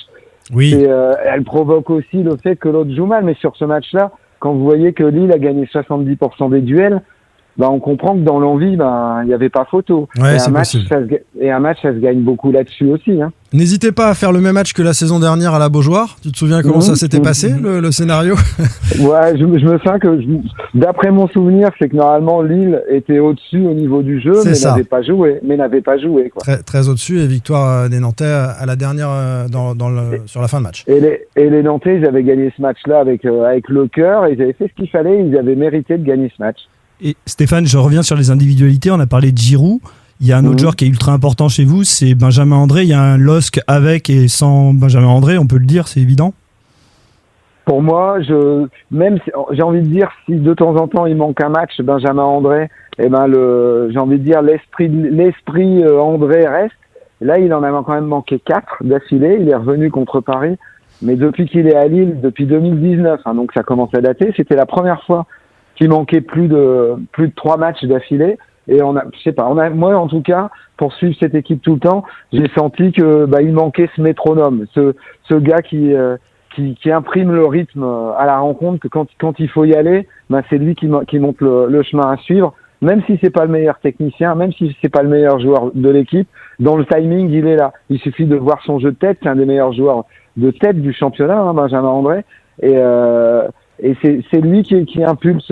elle provoque aussi le fait que l'autre joue mal. Mais sur ce match-là, quand vous voyez que Lille a gagné 70% des duels, on comprend que dans l'envie, il n'y avait pas photo. Ouais, et un match, ça se gagne beaucoup là-dessus aussi. N'hésitez pas à faire le même match que la saison dernière à la Beaujoire. Tu te souviens comment ça s'était passé, le scénario? Ouais, je me sens que, d'après mon souvenir, c'est que normalement Lille était au-dessus au niveau du jeu, mais n'avait pas joué. Quoi. Très au-dessus, et victoire des Nantais à la dernière sur la fin de match. Et les Nantais, ils avaient gagné ce match-là avec le cœur, ils avaient fait ce qu'il fallait, ils avaient mérité de gagner ce match. Et Stéphane, je reviens sur les individualités. On a parlé de Giroud. Il y a un autre joueur qui est ultra important chez vous, c'est Benjamin André. Il y a un LOSC avec et sans Benjamin André, on peut le dire, c'est évident. Pour moi, j'ai envie de dire, si de temps en temps il manque un match, Benjamin André, j'ai envie de dire l'esprit André reste. Là, il en a quand même manqué 4 d'affilée. Il est revenu contre Paris. mais depuis qu'il est à Lille, depuis 2019, hein, donc ça commence à dater, c'était la première fois qu'il manquait plus de 3 matchs d'affilée. Et moi en tout cas, pour suivre cette équipe tout le temps, j'ai senti que il manquait ce métronome, ce gars qui imprime le rythme à la rencontre, que quand il faut y aller, c'est lui qui monte le chemin à suivre, même si c'est pas le meilleur technicien, même si c'est pas le meilleur joueur de l'équipe, dans le timing, il est là. Il suffit de voir son jeu de tête, c'est un des meilleurs joueurs de tête du championnat, hein, Benjamin André, et c'est lui qui impulse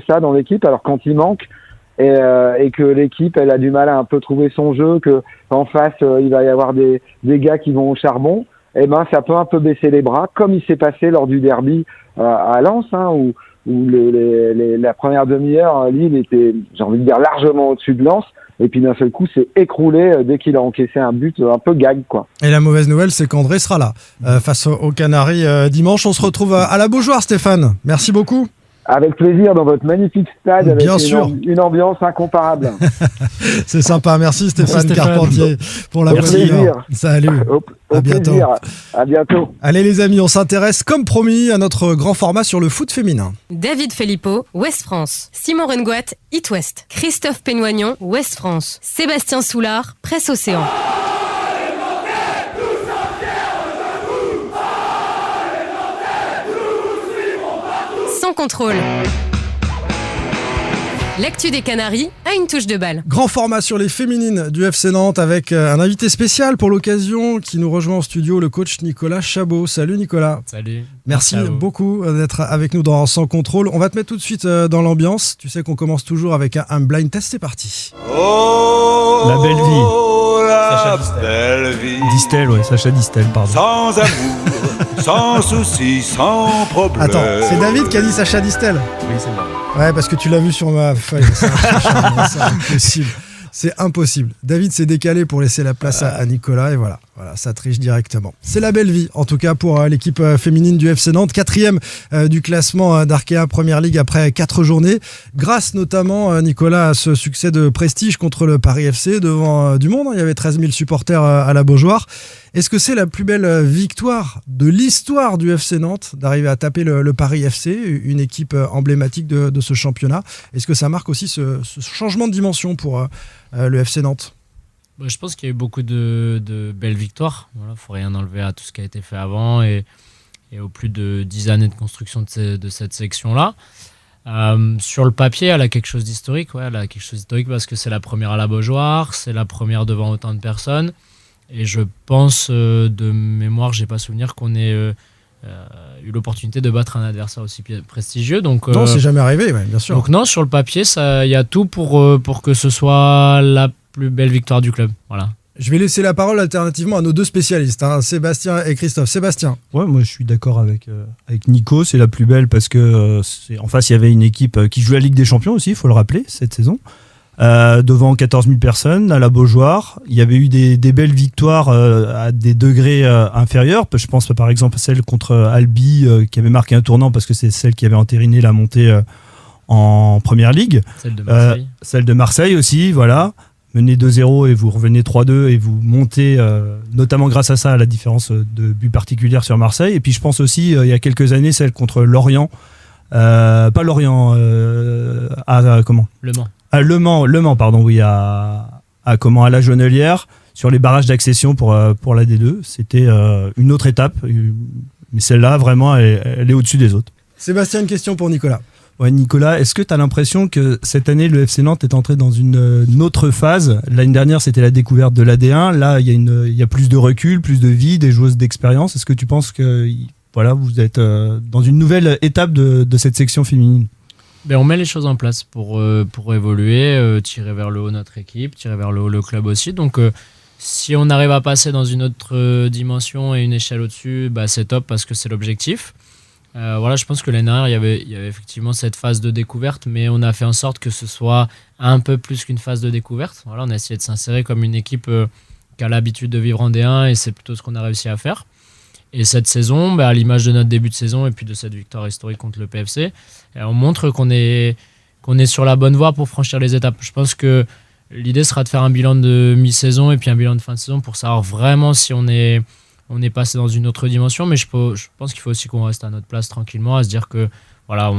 ça dans l'équipe, alors quand il manque, et que l'équipe elle a du mal à un peu trouver son jeu, que en face il va y avoir des gars qui vont au charbon, ça peut un peu baisser les bras, comme il s'est passé lors du derby à Lens, hein, où la première demi-heure, Lille était, j'ai envie de dire, largement au-dessus de Lens, et puis d'un seul coup c'est écroulé dès qu'il a encaissé un but un peu gag, quoi. Et la mauvaise nouvelle, c'est qu'André sera là face aux Canaries dimanche. On se retrouve à la Beaujoire, Stéphane. Merci beaucoup. Avec plaisir, dans votre magnifique stade, avec Bien sûr. Une ambiance incomparable. C'est sympa, merci Stéphane Carpentier pour la Merci. bonne humeur. Salut, Au à bientôt. plaisir. À bientôt. Allez les amis, on s'intéresse comme promis à notre grand format sur le foot féminin. David Filippo, Ouest France. Simon Rengoat, It West. Christophe Pénoignon, Ouest France. Sébastien Soulard, Presse Océan. Sans contrôle. L'actu des Canaries a une touche de balle. Grand format sur les féminines du FC Nantes avec un invité spécial pour l'occasion qui nous rejoint en studio, le coach Nicolas Chabot. Salut Nicolas. Salut. Merci beaucoup d'être avec nous dans Sans Contrôle. On va te mettre tout de suite dans l'ambiance. Tu sais qu'on commence toujours avec un blind test. C'est parti. Oh, la belle vie. La Sacha belle vie. Distel, ouais, Sacha Distel, pardon. Sans amour, sans souci, sans problème. Attends, c'est David qui a dit Sacha Distel. Oui, c'est moi. Ouais, parce que tu l'as vu sur ma feuille. C'est impossible. C'est impossible. David s'est décalé pour laisser la place à Nicolas et voilà, ça triche directement. C'est la belle vie, en tout cas pour l'équipe féminine du FC Nantes, 4e du classement d'Arkea Première Ligue après 4 journées, grâce notamment, Nicolas, à ce succès de prestige contre le Paris FC devant du monde. Il y avait 13 000 supporters à la Beaujoire. Est-ce que c'est la plus belle victoire de l'histoire du FC Nantes d'arriver à taper le Paris FC, une équipe emblématique de ce championnat? Est-ce que ça marque aussi ce changement de dimension pour le FC Nantes? Je pense qu'il y a eu beaucoup de belles victoires. Voilà, faut rien enlever à tout ce qui a été fait avant et aux plus de 10 années de construction de cette section-là. Sur le papier, elle a quelque chose d'historique. Ouais, elle a quelque chose d'historique parce que c'est la première à la Beaujoire, c'est la première devant autant de personnes. Et je pense, de mémoire, j'ai pas souvenir qu'on ait eu l'opportunité de battre un adversaire aussi prestigieux. Donc, non, c'est jamais arrivé, ouais, bien sûr. Donc non, sur le papier, il y a tout pour que ce soit la plus belle victoire du club. Voilà. Je vais laisser la parole alternativement à nos deux spécialistes, hein, Sébastien et Christophe. Sébastien. Ouais, moi je suis d'accord avec Nico, c'est la plus belle parce que en face il y avait une équipe qui joue la Ligue des Champions aussi, il faut le rappeler, cette saison. Devant 14 000 personnes à la Beaujoire. Il y avait eu des belles victoires à des degrés inférieurs. Je pense par exemple à celle contre Albi qui avait marqué un tournant parce que c'est celle qui avait entériné la montée en Première Ligue. Celle de Marseille. Celle de Marseille aussi, voilà. Menez 2-0 et vous revenez 3-2 et vous montez, notamment grâce à ça, à la différence de but particulière sur Marseille. Et puis je pense aussi, il y a quelques années, celle contre Lorient. Pas Lorient, comment ? Le Mans. Le Mans, pardon, oui, à la Jonelière, sur les barrages d'accession pour la D2. C'était une autre étape, mais celle-là, vraiment, elle est au-dessus des autres. Sébastien, une question pour Nicolas. Ouais, Nicolas, est-ce que tu as l'impression que cette année, le FC Nantes est entré dans une autre phase ? L'année dernière, c'était la découverte de l'AD1. Là, il y a plus de recul, plus de vie, des joueuses d'expérience. Est-ce que tu penses que vous êtes dans une nouvelle étape de cette section féminine ? On met les choses en place pour évoluer, tirer vers le haut notre équipe, tirer vers le haut le club aussi. Donc, si on arrive à passer dans une autre dimension et une échelle au-dessus, c'est top parce que c'est l'objectif. Je pense que l'année dernière, il y avait effectivement cette phase de découverte, mais on a fait en sorte que ce soit un peu plus qu'une phase de découverte. Voilà, on a essayé de s'insérer comme une équipe qui a l'habitude de vivre en D1 et c'est plutôt ce qu'on a réussi à faire. Et cette saison, à l'image de notre début de saison et puis de cette victoire historique contre le PFC, on montre qu'on est sur la bonne voie pour franchir les étapes. Je pense que l'idée sera de faire un bilan de mi-saison et puis un bilan de fin de saison pour savoir vraiment si on est on est passé dans une autre dimension, mais je pense qu'il faut aussi qu'on reste à notre place tranquillement, à se dire que voilà,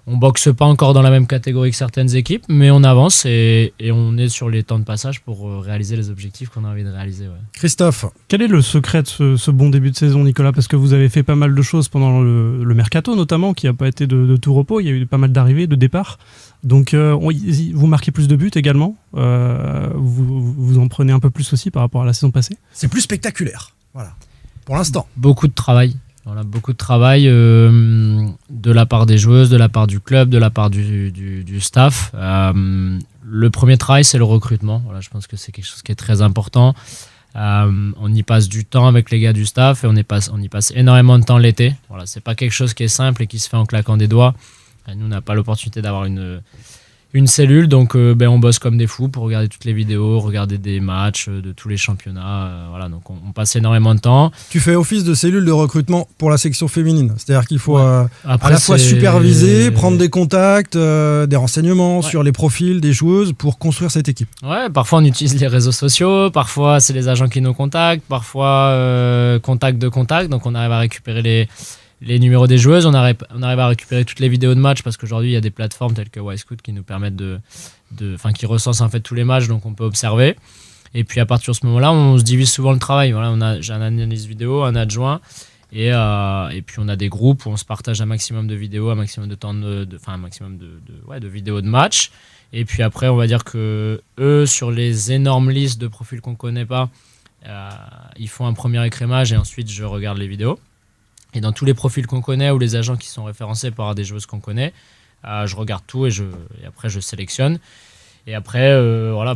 on boxe pas encore dans la même catégorie que certaines équipes, mais on avance et on est sur les temps de passage pour réaliser les objectifs qu'on a envie de réaliser. Ouais. Christophe, quel est le secret de ce bon début de saison, Nicolas? Parce que vous avez fait pas mal de choses pendant le mercato, notamment, qui n'a pas été de tout repos. Il y a eu pas mal d'arrivées, de départs. Donc, vous marquez plus de buts également. Vous en prenez un peu plus aussi par rapport à la saison passée. c'est plus spectaculaire. Voilà. Pour l'instant. Beaucoup de travail. Voilà, beaucoup de travail de la part des joueuses, de la part du club, de la part du staff. Le premier travail, c'est le recrutement. Voilà, je pense que c'est quelque chose qui est très important. On y passe du temps avec les gars du staff et on y passe énormément de temps l'été. Voilà, c'est pas quelque chose qui est simple et qui se fait en claquant des doigts. Nous, on n'a pas l'opportunité d'avoir une cellule, donc on bosse comme des fous pour regarder toutes les vidéos, regarder des matchs de tous les championnats. Voilà, donc on passe énormément de temps. Tu fais office de cellule de recrutement pour la section féminine. C'est-à-dire qu'il faut à la fois superviser, prendre des contacts, des renseignements sur les profils des joueuses pour construire cette équipe. Ouais, parfois on utilise les réseaux sociaux, parfois c'est les agents qui nous contactent, parfois contact de contact, donc on arrive à récupérer les numéros des joueuses, on arrive à récupérer toutes les vidéos de match parce qu'aujourd'hui il y a des plateformes telles que Wisecout qui nous permettent qui recensent en fait tous les matchs, donc on peut observer. Et puis à partir de ce moment-là, on se divise souvent le travail. Voilà, j'ai un analyste vidéo, un adjoint, et puis on a des groupes où on se partage un maximum de vidéos, un maximum de temps un maximum de vidéos de match. Et puis après, on va dire que eux, sur les énormes listes de profils qu'on connaît pas, ils font un premier écrémage et ensuite je regarde les vidéos. Et dans tous les profils qu'on connaît ou les agents qui sont référencés par des joueuses qu'on connaît, je regarde tout et après je sélectionne. Et après,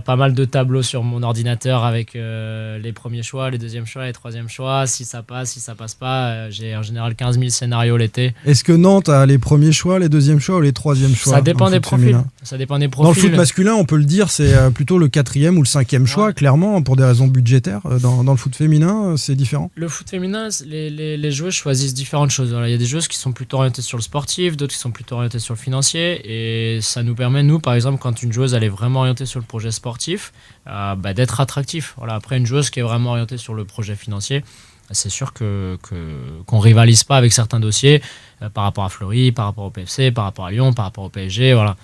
pas mal de tableaux sur mon ordinateur avec les premiers choix, les deuxièmes choix, les troisièmes choix. Si ça passe pas, j'ai en général 15 000 scénarios l'été. Est-ce que Nantes a les premiers choix, les deuxièmes choix ou les troisièmes choix? Ça dépend des profils. Dans le foot masculin, on peut le dire, c'est plutôt le 4e ou le 5e choix, clairement, pour des raisons budgétaires. Dans le foot féminin, c'est différent. Le foot féminin, les joueuses choisissent différentes choses. Voilà, il y a des joueuses qui sont plutôt orientées sur le sportif, d'autres qui sont plutôt orientées sur le financier. Et ça nous permet, nous, par exemple, quand une joueuse elle est vraiment orientée sur le projet sportif, d'être attractif. Voilà, après, une joueuse qui est vraiment orientée sur le projet financier, c'est sûr qu'on rivalise pas avec certains dossiers par rapport à Fleury, par rapport au PFC, par rapport à Lyon, par rapport au PSG. Voilà.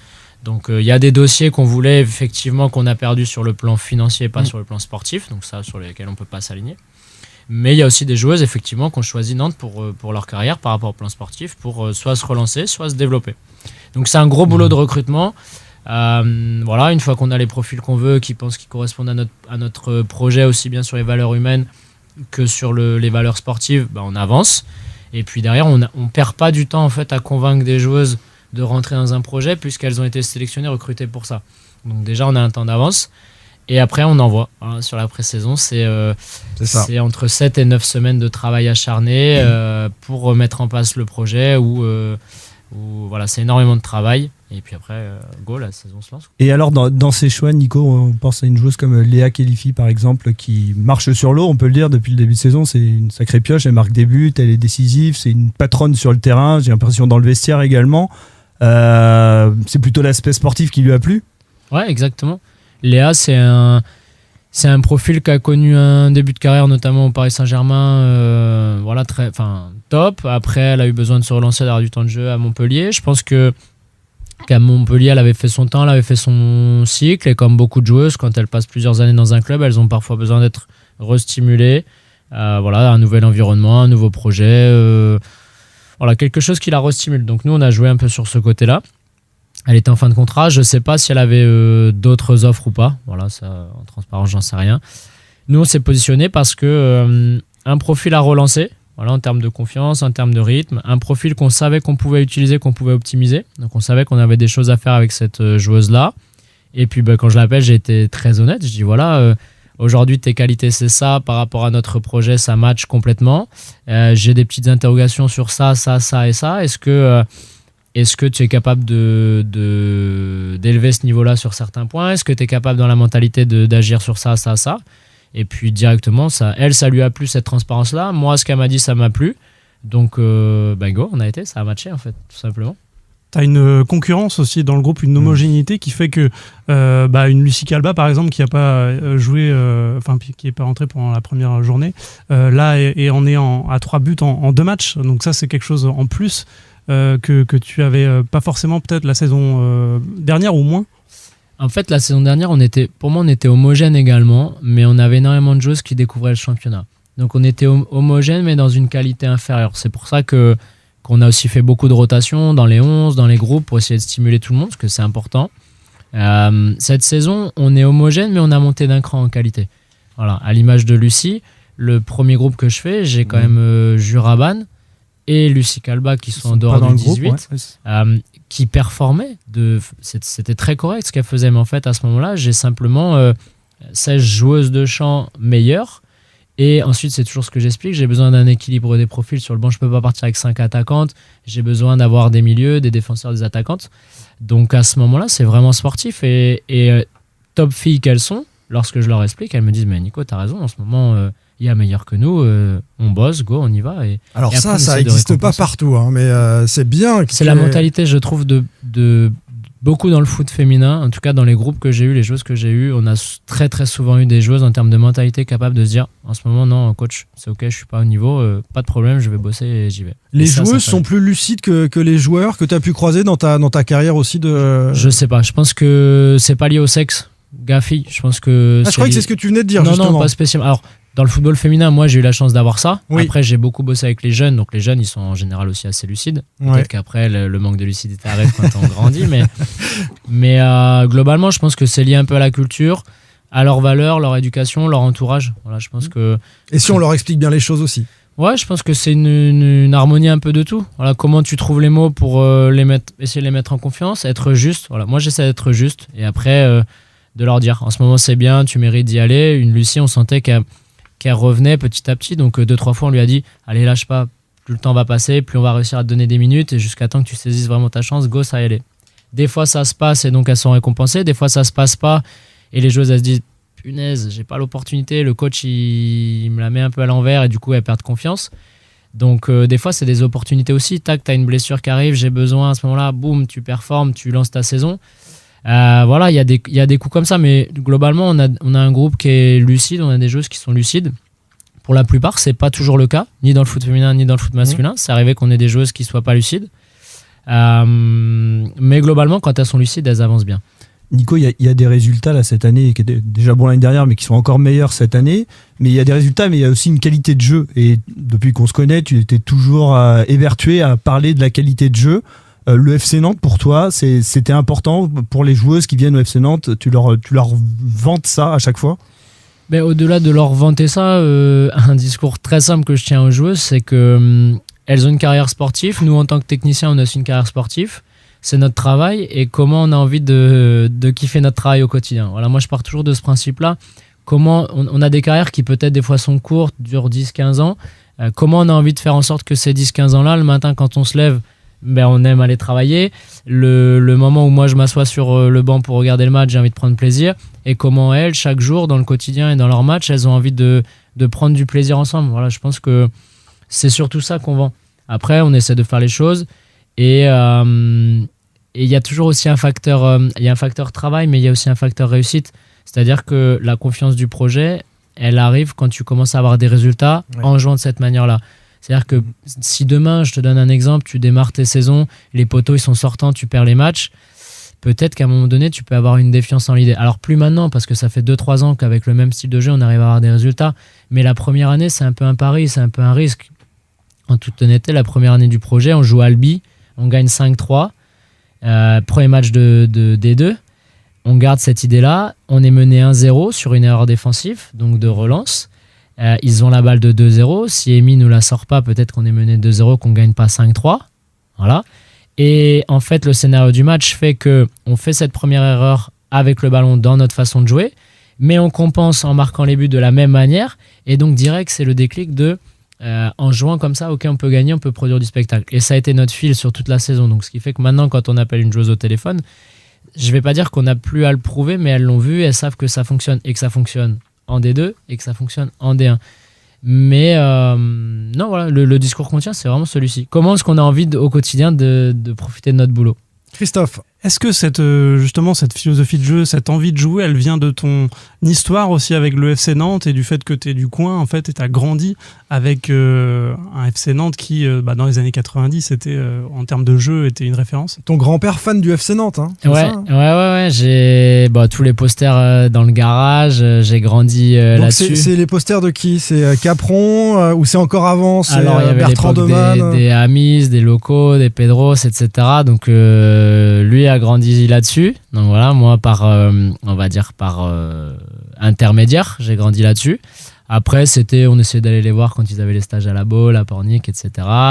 Donc il y a des dossiers qu'on voulait effectivement qu'on a perdu sur le plan financier, pas sur le plan sportif, donc ça sur lesquels on peut pas s'aligner. Mais il y a aussi des joueuses effectivement qui ont choisi Nantes pour leur carrière par rapport au plan sportif, pour soit se relancer, soit se développer. Donc c'est un gros boulot de recrutement. Une fois qu'on a les profils qu'on veut, qui correspondent à notre projet, aussi bien sur les valeurs humaines que sur les valeurs sportives, on avance. Et puis derrière, on perd pas du temps en fait à convaincre des joueuses de rentrer dans un projet puisqu'elles ont été sélectionnées, recrutées pour ça. Donc déjà, on a un temps d'avance. Et après, on envoie. Voilà, sur la pré-saison, c'est entre 7 et 9 semaines de travail acharné pour mettre en place le projet où c'est énormément de travail. Et puis après, la saison se lance. Et alors, dans ces choix, Nico, on pense à une joueuse comme Léa Khelifi, par exemple, qui marche sur l'eau, on peut le dire, depuis le début de saison. C'est une sacrée pioche, elle marque des buts, elle est décisive, c'est une patronne sur le terrain, j'ai l'impression dans le vestiaire également. C'est plutôt l'aspect sportif qui lui a plu. Ouais, exactement. Léa, c'est un profil qui a connu un début de carrière, notamment au Paris Saint-Germain, top. Après, elle a eu besoin de se relancer, d'avoir du temps de jeu à Montpellier. Je pense qu'à Montpellier, elle avait fait son temps, elle avait fait son cycle. Et comme beaucoup de joueuses, quand elles passent plusieurs années dans un club, elles ont parfois besoin d'être restimulées. Un nouvel environnement, un nouveau projet. Quelque chose qui la restimule. Donc nous, on a joué un peu sur ce côté-là. Elle était en fin de contrat. Je ne sais pas si elle avait d'autres offres ou pas. Voilà, ça, en transparence, j'en sais rien. Nous, on s'est positionné parce que un profil à relancer, en termes de confiance, en termes de rythme, un profil qu'on savait qu'on pouvait utiliser, qu'on pouvait optimiser. Donc, on savait qu'on avait des choses à faire avec cette joueuse-là. Et puis, quand je l'appelle, j'ai été très honnête. Je dis, aujourd'hui, tes qualités, c'est ça. Par rapport à notre projet, ça match complètement. J'ai des petites interrogations sur ça et ça. Est-ce que tu es capable d'élever ce niveau-là sur certains points? Est-ce que tu es capable dans la mentalité d'agir sur ça? Et puis directement, ça lui a plu cette transparence-là. Moi, ce qu'elle m'a dit, ça m'a plu. Donc, on a été, ça a matché en fait, tout simplement. T'as une concurrence aussi dans le groupe, une homogénéité qui fait que une Lucie Calba, par exemple, qui a pas joué, qui est pas rentrée pendant la première journée, là et on est à 3 buts en 2 matchs. Donc ça, c'est quelque chose en plus que tu avais pas forcément peut-être la saison dernière ou moins. En fait, la saison dernière, on était homogène également, mais on avait énormément de joueuses qui découvraient le championnat. Donc on était homogène, mais dans une qualité inférieure. C'est pour ça qu'on a aussi fait beaucoup de rotations dans les 11, dans les groupes, pour essayer de stimuler tout le monde, parce que c'est important. Cette saison, on est homogène, mais on a monté d'un cran en qualité. Voilà, à l'image de Lucie, le premier groupe que je fais, j'ai quand même Juraban et Lucie Calba qui sont en dehors du 18, groupe, qui performaient. C'était très correct ce qu'elle faisait, mais en fait, à ce moment-là, j'ai simplement 16 joueuses de champ meilleures. Et ensuite, c'est toujours ce que j'explique, j'ai besoin d'un équilibre des profils sur le banc. Je ne peux pas partir avec 5 attaquantes, j'ai besoin d'avoir des milieux, des défenseurs, des attaquantes. Donc à ce moment-là, c'est vraiment sportif. Et top filles qu'elles sont, lorsque je leur explique, elles me disent « Mais Nico, t'as raison, en ce moment, il y a meilleur que nous, on bosse, go, on y va. » Alors ça n'existe pas partout, hein, mais c'est bien. C'est la mentalité, je trouve, de beaucoup dans le foot féminin, en tout cas dans les groupes que j'ai eu, les joueuses que j'ai eu, on a très très souvent eu des joueuses en termes de mentalité capables de se dire en ce moment non coach c'est ok, je suis pas au niveau, pas de problème, je vais bosser et j'y vais. Les joueuses sont plus lucides que les joueurs que tu as pu croiser dans ta carrière aussi de... Je sais pas, je pense que c'est pas lié au sexe, gars-fille, je pense que... je crois que c'est ce que tu venais de dire justement. Non, pas spécialement. Alors dans le football féminin, moi j'ai eu la chance d'avoir ça. Oui. Après j'ai beaucoup bossé avec les jeunes, donc les jeunes ils sont en général aussi assez lucides. Peut-être qu'après le manque de lucidité arrive quand on grandit, mais globalement je pense que c'est lié un peu à la culture, à leurs valeurs, leur éducation, leur entourage. Voilà, je pense que... Et si on leur explique bien les choses aussi. Ouais, je pense que c'est une harmonie un peu de tout. Voilà, comment tu trouves les mots pour essayer de les mettre en confiance, être juste. Voilà, moi j'essaie d'être juste et après de leur dire en ce moment c'est bien, tu mérites d'y aller. Une Lucie, on sentait qu'elle revenait petit à petit, donc 2-3 fois on lui a dit allez lâche pas, plus le temps va passer, plus on va réussir à te donner des minutes et jusqu'à temps que tu saisisses vraiment ta chance, go, ça y est. Des fois ça se passe et donc elles sont récompensées, des fois ça se passe pas et les joueuses elles se disent punaise, j'ai pas l'opportunité, le coach il me la met un peu à l'envers et du coup elles perdent confiance. Donc des fois c'est des opportunités aussi, tac, t'as une blessure qui arrive, j'ai besoin à ce moment-là, boum, tu performes, tu lances ta saison. Voilà, il y a des coups comme ça, mais globalement on a un groupe qui est lucide, on a des joueuses qui sont lucides. Pour la plupart, c'est pas toujours le cas, ni dans le foot féminin ni dans le foot masculin. C'est arrivé qu'on ait des joueuses qui soient pas lucides, mais globalement quand elles sont lucides, elles avancent bien. Nico, il y a des résultats là cette année qui étaient déjà bons l'année dernière, mais qui sont encore meilleurs cette année. Mais il y a des résultats, mais il y a aussi une qualité de jeu. Et depuis qu'on se connaît, tu étais toujours évertué à parler de la qualité de jeu. Le FC Nantes, pour toi, c'était important pour les joueuses qui viennent au FC Nantes, tu leur vantes ça à chaque fois? Mais au-delà de leur vanter ça, un discours très simple que je tiens aux joueuses, c'est que elles ont une carrière sportive. Nous, en tant que techniciens, on a aussi une carrière sportive. C'est notre travail et comment on a envie de kiffer notre travail au quotidien. Voilà, moi, je pars toujours de ce principe-là. Comment on a des carrières qui peut-être des fois sont courtes, durent 10-15 ans. Comment on a envie de faire en sorte que ces 10-15 ans-là, le matin quand on se lève, on aime aller travailler. Le moment où moi je m'assois sur le banc pour regarder le match, j'ai envie de prendre plaisir. Et comment elles, chaque jour, dans le quotidien et dans leur match, elles ont envie de prendre du plaisir ensemble. Voilà, je pense que c'est surtout ça qu'on vend. Après, on essaie de faire les choses. Et il y a toujours aussi un facteur travail, mais il y a aussi un facteur réussite. C'est-à-dire que la confiance du projet, elle arrive quand tu commences à avoir des résultats en jouant de cette manière-là. C'est-à-dire que si demain, je te donne un exemple, tu démarres tes saisons, les poteaux ils sont sortants, tu perds les matchs, peut-être qu'à un moment donné, tu peux avoir une défiance en l'idée. Alors plus maintenant, parce que ça fait 2-3 ans qu'avec le même style de jeu, on arrive à avoir des résultats. Mais la première année, c'est un peu un pari, c'est un peu un risque. En toute honnêteté, la première année du projet, on joue à Albi, on gagne 5-3, premier match de D2. On garde cette idée-là, on est mené 1-0 sur une erreur défensive, donc de relance. Ils ont la balle de 2-0. Si Amy ne la sort pas, peut-être qu'on est mené 2-0, qu'on ne gagne pas 5-3. Voilà. Et en fait, le scénario du match fait qu'on fait cette première erreur avec le ballon dans notre façon de jouer, mais on compense en marquant les buts de la même manière. Et donc, direct, c'est le déclic de en jouant comme ça, ok, on peut gagner, on peut produire du spectacle. Et ça a été notre fil sur toute la saison. Donc, ce qui fait que maintenant, quand on appelle une joueuse au téléphone, je ne vais pas dire qu'on n'a plus à le prouver, mais elles l'ont vu, elles savent que ça fonctionne et que ça fonctionne en D2 et que ça fonctionne en D1. Mais non, voilà, le discours qu'on tient, c'est vraiment celui-ci. Comment est-ce qu'on a envie au quotidien de profiter de notre boulot ? Christophe. Est-ce que justement cette philosophie de jeu, cette envie de jouer, elle vient de ton histoire aussi avec le FC Nantes et du fait que tu es du coin en fait et tu as grandi avec un FC Nantes qui dans les années 90 était en termes de jeu était une référence. Ton grand-père fan du FC Nantes, hein, ouais, j'ai tous les posters dans le garage, j'ai grandi là-dessus. C'est les posters de qui? C'est Capron ou c'est encore avant? C'est Alors il y avait Bertrand Demann, des Amis, des Locaux, des Pedros, etc. Donc lui a grandi là-dessus. Donc voilà, moi on va dire par intermédiaire, j'ai grandi là-dessus. Après, on essayait d'aller les voir quand ils avaient les stages à la Baule, à Pornic, etc.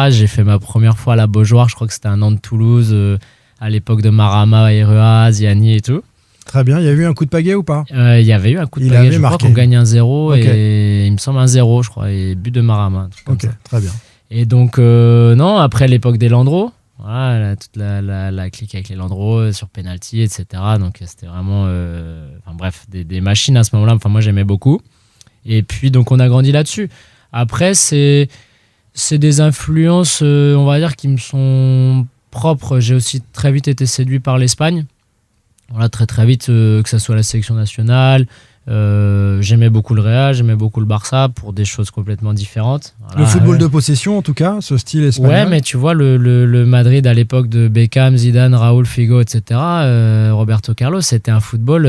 J'ai fait ma première fois à la Beaujoire, je crois que c'était à Nantes-Toulouse, à l'époque de Marama, Herua, Ziani et tout. Très bien, il y a eu un coup de pagaie ou pas? Il y avait eu un coup de pagaie, je crois qu'on gagne 1-0, et il me semble 1-0, je crois, et but de Marama. Ok, très bien. Et donc, non, après l'époque des Landreau, voilà, toute la clique avec les Landreau sur penalty, etc. Donc c'était vraiment bref, des machines à ce moment-là. Enfin, moi j'aimais beaucoup. Et puis donc on a grandi là-dessus. Après c'est des influences, on va dire, qui me sont propres. J'ai aussi très vite été séduit par l'Espagne. Voilà, très vite, que ça soit la sélection nationale. J'aimais beaucoup le Real, j'aimais beaucoup le Barça pour des choses complètement différentes. Voilà, le football de possession, en tout cas, ce style espagnol. Ouais, mais tu vois, le Madrid à l'époque de Beckham, Zidane, Raúl, Figo, etc., Roberto Carlos, c'était un football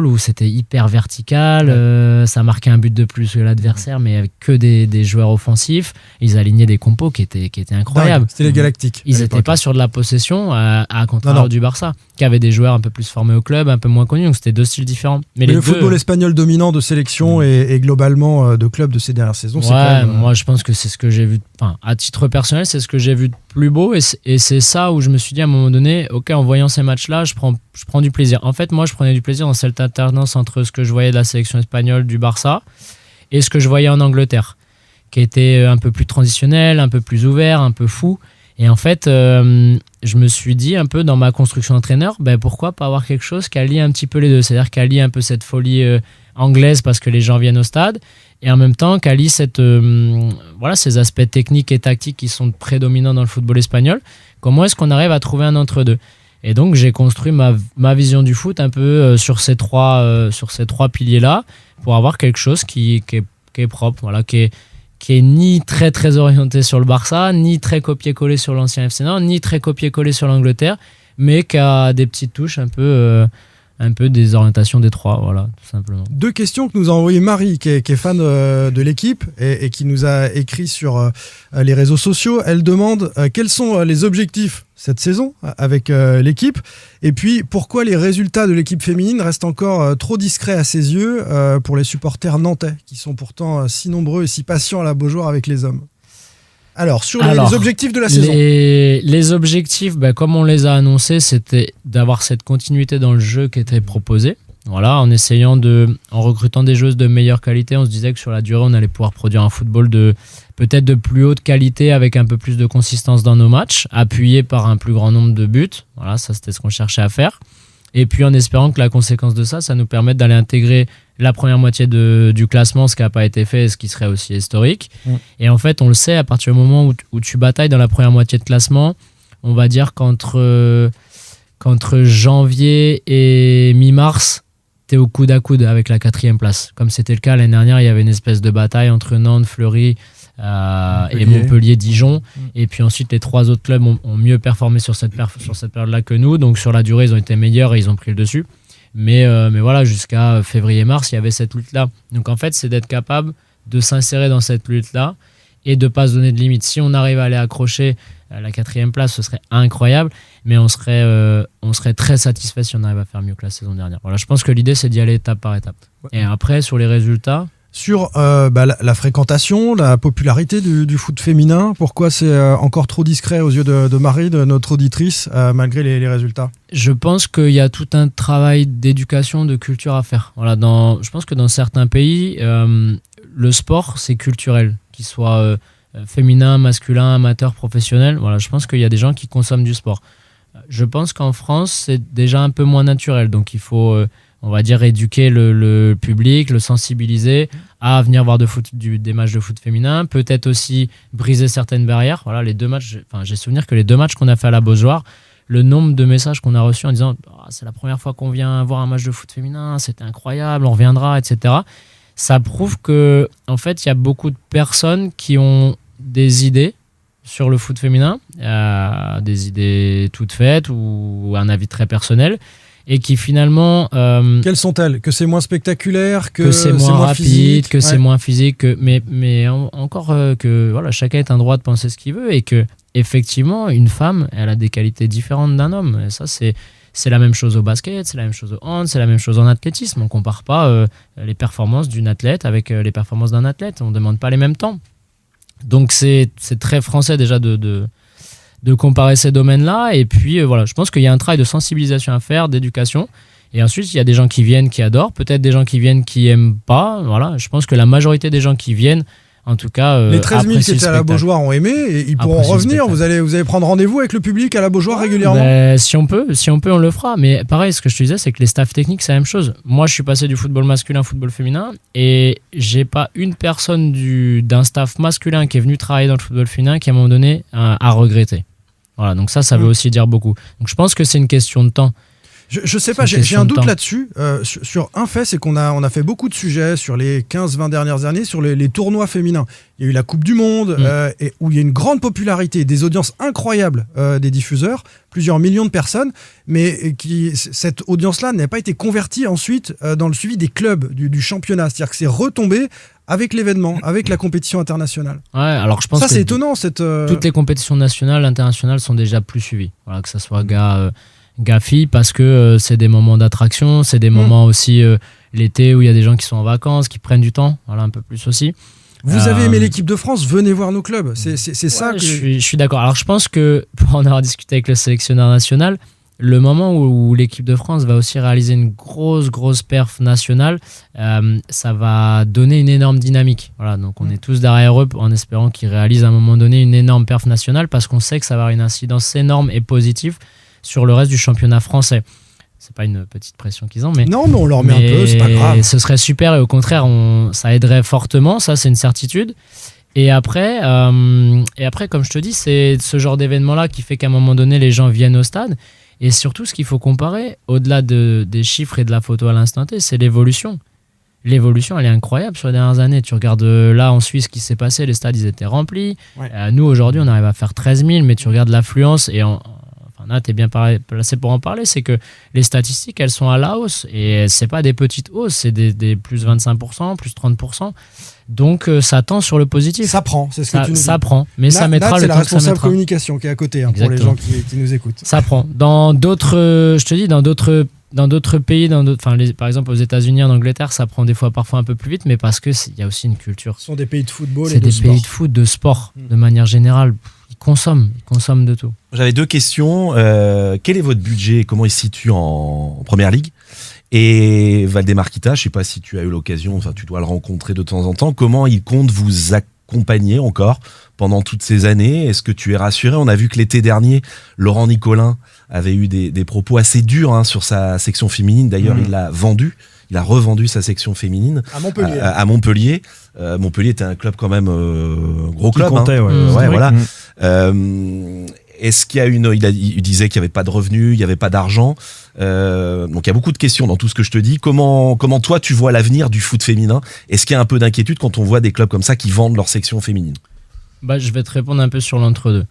où c'était hyper vertical, ça marquait un but de plus que l'adversaire, mais avec que des joueurs offensifs. Ils alignaient des compos qui étaient incroyables. C'était les Galactiques. Ils n'étaient pas sur de la possession, à contraire du Barça, qui avait des joueurs un peu plus formés au club, un peu moins connus. Donc c'était deux styles différents. Mais le football espagnol dominant de sélection et globalement de club de ces dernières saisons, c'est quand même... Moi je pense que c'est ce que j'ai vu, à titre personnel, c'est ce que j'ai vu de plus beau, et c'est ça où je me suis dit à un moment donné, ok, en voyant ces matchs-là, je prends du plaisir. En fait, moi je prenais du plaisir dans cette alternance entre ce que je voyais de la sélection espagnole, du Barça, et ce que je voyais en Angleterre, qui était un peu plus transitionnel, un peu plus ouvert, un peu fou. Et en fait, je me suis dit un peu dans ma construction d'entraîneur, pourquoi pas avoir quelque chose qui allie un petit peu les deux, c'est-à-dire qui allie un peu cette folie anglaise parce que les gens viennent au stade, et en même temps qui allie ces aspects techniques et tactiques qui sont prédominants dans le football espagnol. Comment est-ce qu'on arrive à trouver un entre-deux? Et donc j'ai construit ma vision du foot un peu sur ces trois piliers-là, pour avoir quelque chose qui est propre, voilà, qui est ni très très orienté sur le Barça, ni très copié-collé sur l'ancien FC Nantes, ni très copié-collé sur l'Angleterre, mais qui a des petites touches un peu des orientations des trois, voilà, tout simplement. Deux questions que nous a envoyées Marie, qui est fan de l'équipe et qui nous a écrit sur les réseaux sociaux. Elle demande quels sont les objectifs cette saison avec l'équipe, et puis pourquoi les résultats de l'équipe féminine restent encore trop discrets à ses yeux pour les supporters nantais, qui sont pourtant si nombreux et si patients à la Beaujoire avec les hommes. Alors, les objectifs de la saison. Les objectifs, comme on les a annoncés, c'était d'avoir cette continuité dans le jeu qui était proposé. Voilà, en recrutant des joueuses de meilleure qualité, on se disait que sur la durée, on allait pouvoir produire un football peut-être de plus haute qualité, avec un peu plus de consistance dans nos matchs, appuyé par un plus grand nombre de buts. Voilà, ça c'était ce qu'on cherchait à faire. Et puis en espérant que la conséquence de ça nous permette d'aller intégrer la première moitié du classement, ce qui n'a pas été fait et ce qui serait aussi historique. Et en fait, on le sait, à partir du moment où tu batailles dans la première moitié de classement, on va dire qu'entre janvier et mi-mars, t'es au coude à coude avec la 4e place. Comme c'était le cas l'année dernière, il y avait une espèce de bataille entre Nantes, Fleury et Montpellier-Dijon. Et puis ensuite, les 3 autres clubs ont mieux performé sur cette période-là que nous. Donc sur la durée, ils ont été meilleurs et ils ont pris le dessus. Mais voilà, jusqu'à février-mars, il y avait cette lutte-là. Donc en fait, c'est d'être capable de s'insérer dans cette lutte-là et de ne pas se donner de limites. Si on arrive à aller accrocher la 4e place, ce serait incroyable, mais on serait très satisfait si on arrive à faire mieux que la saison dernière. Voilà, je pense que l'idée, c'est d'y aller étape par étape. Et après, sur les résultats... Sur la fréquentation, la popularité du foot féminin, pourquoi c'est encore trop discret aux yeux de Marie, de notre auditrice, malgré les résultats? Je pense qu'il y a tout un travail d'éducation, de culture à faire. Voilà, je pense que dans certains pays, le sport, c'est culturel, qu'il soit féminin, masculin, amateur, professionnel. Voilà, je pense qu'il y a des gens qui consomment du sport. Je pense qu'en France, c'est déjà un peu moins naturel, donc il faut on va dire, éduquer le public, le sensibiliser à venir voir des matchs de foot féminin, peut-être aussi briser certaines barrières. Voilà, les 2 matchs, j'ai souvenir que les 2 matchs qu'on a fait à la Beaujoire, le nombre de messages qu'on a reçus en disant c'est la première fois qu'on vient voir un match de foot féminin, c'était incroyable, on reviendra, etc. Ça prouve que en fait, il y a beaucoup de personnes qui ont des idées sur le foot féminin, des idées toutes faites ou un avis très personnel, et qui finalement... Quelles sont-elles? Que c'est moins spectaculaire, que c'est moins rapide, physique, que c'est moins physique, mais encore que voilà, chacun est un droit de penser ce qu'il veut, et que effectivement, une femme, elle a des qualités différentes d'un homme. Et ça, c'est la même chose au basket, c'est la même chose au hand, c'est la même chose en athlétisme. On ne compare pas les performances d'une athlète avec les performances d'un athlète. On ne demande pas les mêmes temps. Donc c'est très français déjà de comparer ces domaines-là. Et puis voilà, je pense qu'il y a un travail de sensibilisation à faire, d'éducation. Et ensuite, il y a des gens qui viennent, qui adorent. Peut-être des gens qui viennent, qui n'aiment pas. Voilà, je pense que la majorité des gens qui viennent, en tout cas, les 13 000 qui étaient à la Beaujoire ont aimé et ils pourront revenir. Vous allez prendre rendez-vous avec le public à la Beaujoire régulièrement. Si on peut, on le fera. Mais pareil, ce que je te disais, c'est que les staffs techniques, c'est la même chose. Moi, je suis passé du football masculin au football féminin et j'ai pas une personne d'un staff masculin qui est venu travailler dans le football féminin qui, à un moment donné, a regretté. Voilà, donc ça veut aussi dire beaucoup. Donc je pense que c'est une question de temps. Je sais pas, j'ai un doute là-dessus. Sur un fait, c'est qu'on a fait beaucoup de sujets sur les 15-20 dernières années sur les tournois féminins. Il y a eu la Coupe du Monde, où il y a une grande popularité, des audiences incroyables des diffuseurs, plusieurs millions de personnes, mais cette audience-là n'a pas été convertie ensuite dans le suivi des clubs du championnat. C'est-à-dire que c'est retombé avec l'événement, avec la compétition internationale. Ouais, alors je pense ça, que c'est étonnant. Toutes les compétitions nationales, internationales sont déjà plus suivies. Voilà, que ça soit gars-filles, parce que c'est des moments d'attraction, c'est des moments aussi l'été où il y a des gens qui sont en vacances, qui prennent du temps, voilà, un peu plus aussi. Vous avez aimé l'équipe de France, venez voir nos clubs. C'est ça que... Je suis d'accord. Alors je pense que, pour en avoir discuté avec le sélectionneur national, le moment où l'équipe de France va aussi réaliser une grosse perf nationale, ça va donner une énorme dynamique. Voilà, donc on est tous derrière eux en espérant qu'ils réalisent à un moment donné une énorme perf nationale, parce qu'on sait que ça va avoir une incidence énorme et positive sur le reste du championnat français. C'est pas une petite pression qu'ils ont, mais... Non, mais on leur met un peu, c'est pas grave. Ce serait super, et au contraire, ça aiderait fortement, ça c'est une certitude. Et après, comme je te dis, c'est ce genre d'événement-là qui fait qu'à un moment donné, les gens viennent au stade. Et surtout, ce qu'il faut comparer, au-delà des chiffres et de la photo à l'instant T, c'est l'évolution. L'évolution, elle est incroyable sur les dernières années. Tu regardes là en Suisse ce qui s'est passé, les stades, ils étaient remplis. Ouais. Nous, aujourd'hui, on arrive à faire 13 000, mais tu regardes l'affluence et là, tu es bien placé pour en parler, c'est que les statistiques, elles sont à la hausse. Et c'est pas des petites hausses, c'est des plus 25%, plus 30%. Donc, ça tend sur le positif. Ça prend, c'est ce que tu nous dis. Ça prend, mais ça mettra le temps que ça mettra. C'est la responsable communication qui est à côté, pour les gens qui nous écoutent. Ça prend. Dans d'autres pays, par exemple aux États-Unis, en Angleterre, ça prend parfois un peu plus vite, mais parce qu'il y a aussi une culture. Ce sont des pays de football et de sport. C'est des pays de foot, de sport, de manière générale. Ils consomment de tout. J'avais 2 questions. Quel est votre budget et comment il se situe en Première Ligue? Et Valdemar Kita, je ne sais pas si tu as eu l'occasion, tu dois le rencontrer de temps en temps, comment il compte vous accompagner encore pendant toutes ces années? Est-ce que tu es rassuré? On a vu que l'été dernier, Laurent Nicolin avait eu des propos assez durs sur sa section féminine. D'ailleurs, il l'a vendu. Il a revendu sa section féminine à Montpellier. Montpellier était un club quand même gros club. Comptait, voilà. Est-ce qu'il y a il disait qu'il n'y avait pas de revenus, il n'y avait pas d'argent. Donc il y a beaucoup de questions dans tout ce que je te dis. Comment toi tu vois l'avenir du foot féminin? Est-ce qu'il y a un peu d'inquiétude quand on voit des clubs comme ça qui vendent leur section féminine? Je vais te répondre un peu sur l'entre-deux.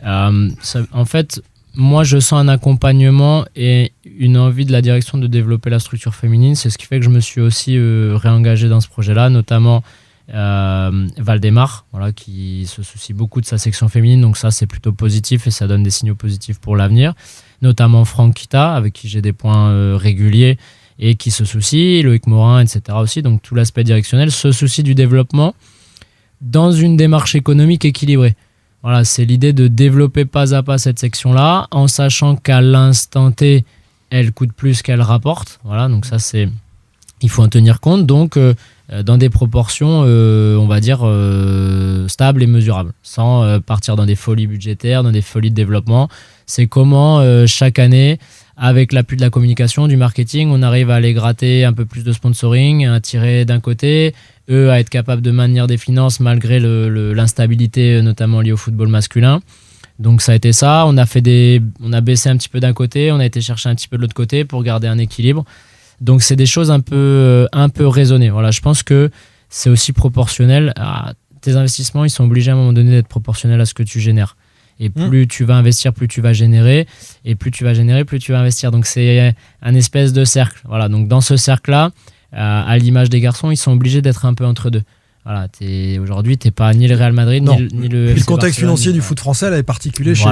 En fait, moi, je sens un accompagnement et une envie de la direction de développer la structure féminine. C'est ce qui fait que je me suis aussi réengagé dans ce projet-là, notamment Valdemar, qui se soucie beaucoup de sa section féminine. Donc ça, c'est plutôt positif et ça donne des signaux positifs pour l'avenir. Notamment Franck Kita, avec qui j'ai des points réguliers et qui se soucie, Loïc Morin, etc. aussi. Donc tout l'aspect directionnel se soucie du développement dans une démarche économique équilibrée. Voilà, c'est l'idée de développer pas à pas cette section-là, en sachant qu'à l'instant T, elle coûte plus qu'elle rapporte. Voilà, donc ça, il faut en tenir compte. Donc, dans des proportions, on va dire, stables et mesurables, sans partir dans des folies budgétaires, dans des folies de développement. C'est comment, chaque année, avec l'appui de la communication, du marketing, on arrive à aller gratter un peu plus de sponsoring, à tirer d'un côté, eux à être capables de maintenir des finances malgré l'instabilité notamment liée au football masculin. Donc ça a été ça, on a baissé un petit peu d'un côté, on a été chercher un petit peu de l'autre côté pour garder un équilibre. Donc c'est des choses un peu raisonnées. Voilà, je pense que c'est aussi proportionnel à tes investissements, ils sont obligés à un moment donné d'être proportionnels à ce que tu génères. Et plus tu vas investir, plus tu vas générer, et plus tu vas générer, plus tu vas investir. Donc c'est un espèce de cercle. Voilà, donc dans ce cercle-là, à l'image des garçons, ils sont obligés d'être un peu entre deux. Voilà, aujourd'hui, tu n'es pas ni le Real Madrid, ni le FC le contexte Barcelone, financier du foot français là, est particulier chez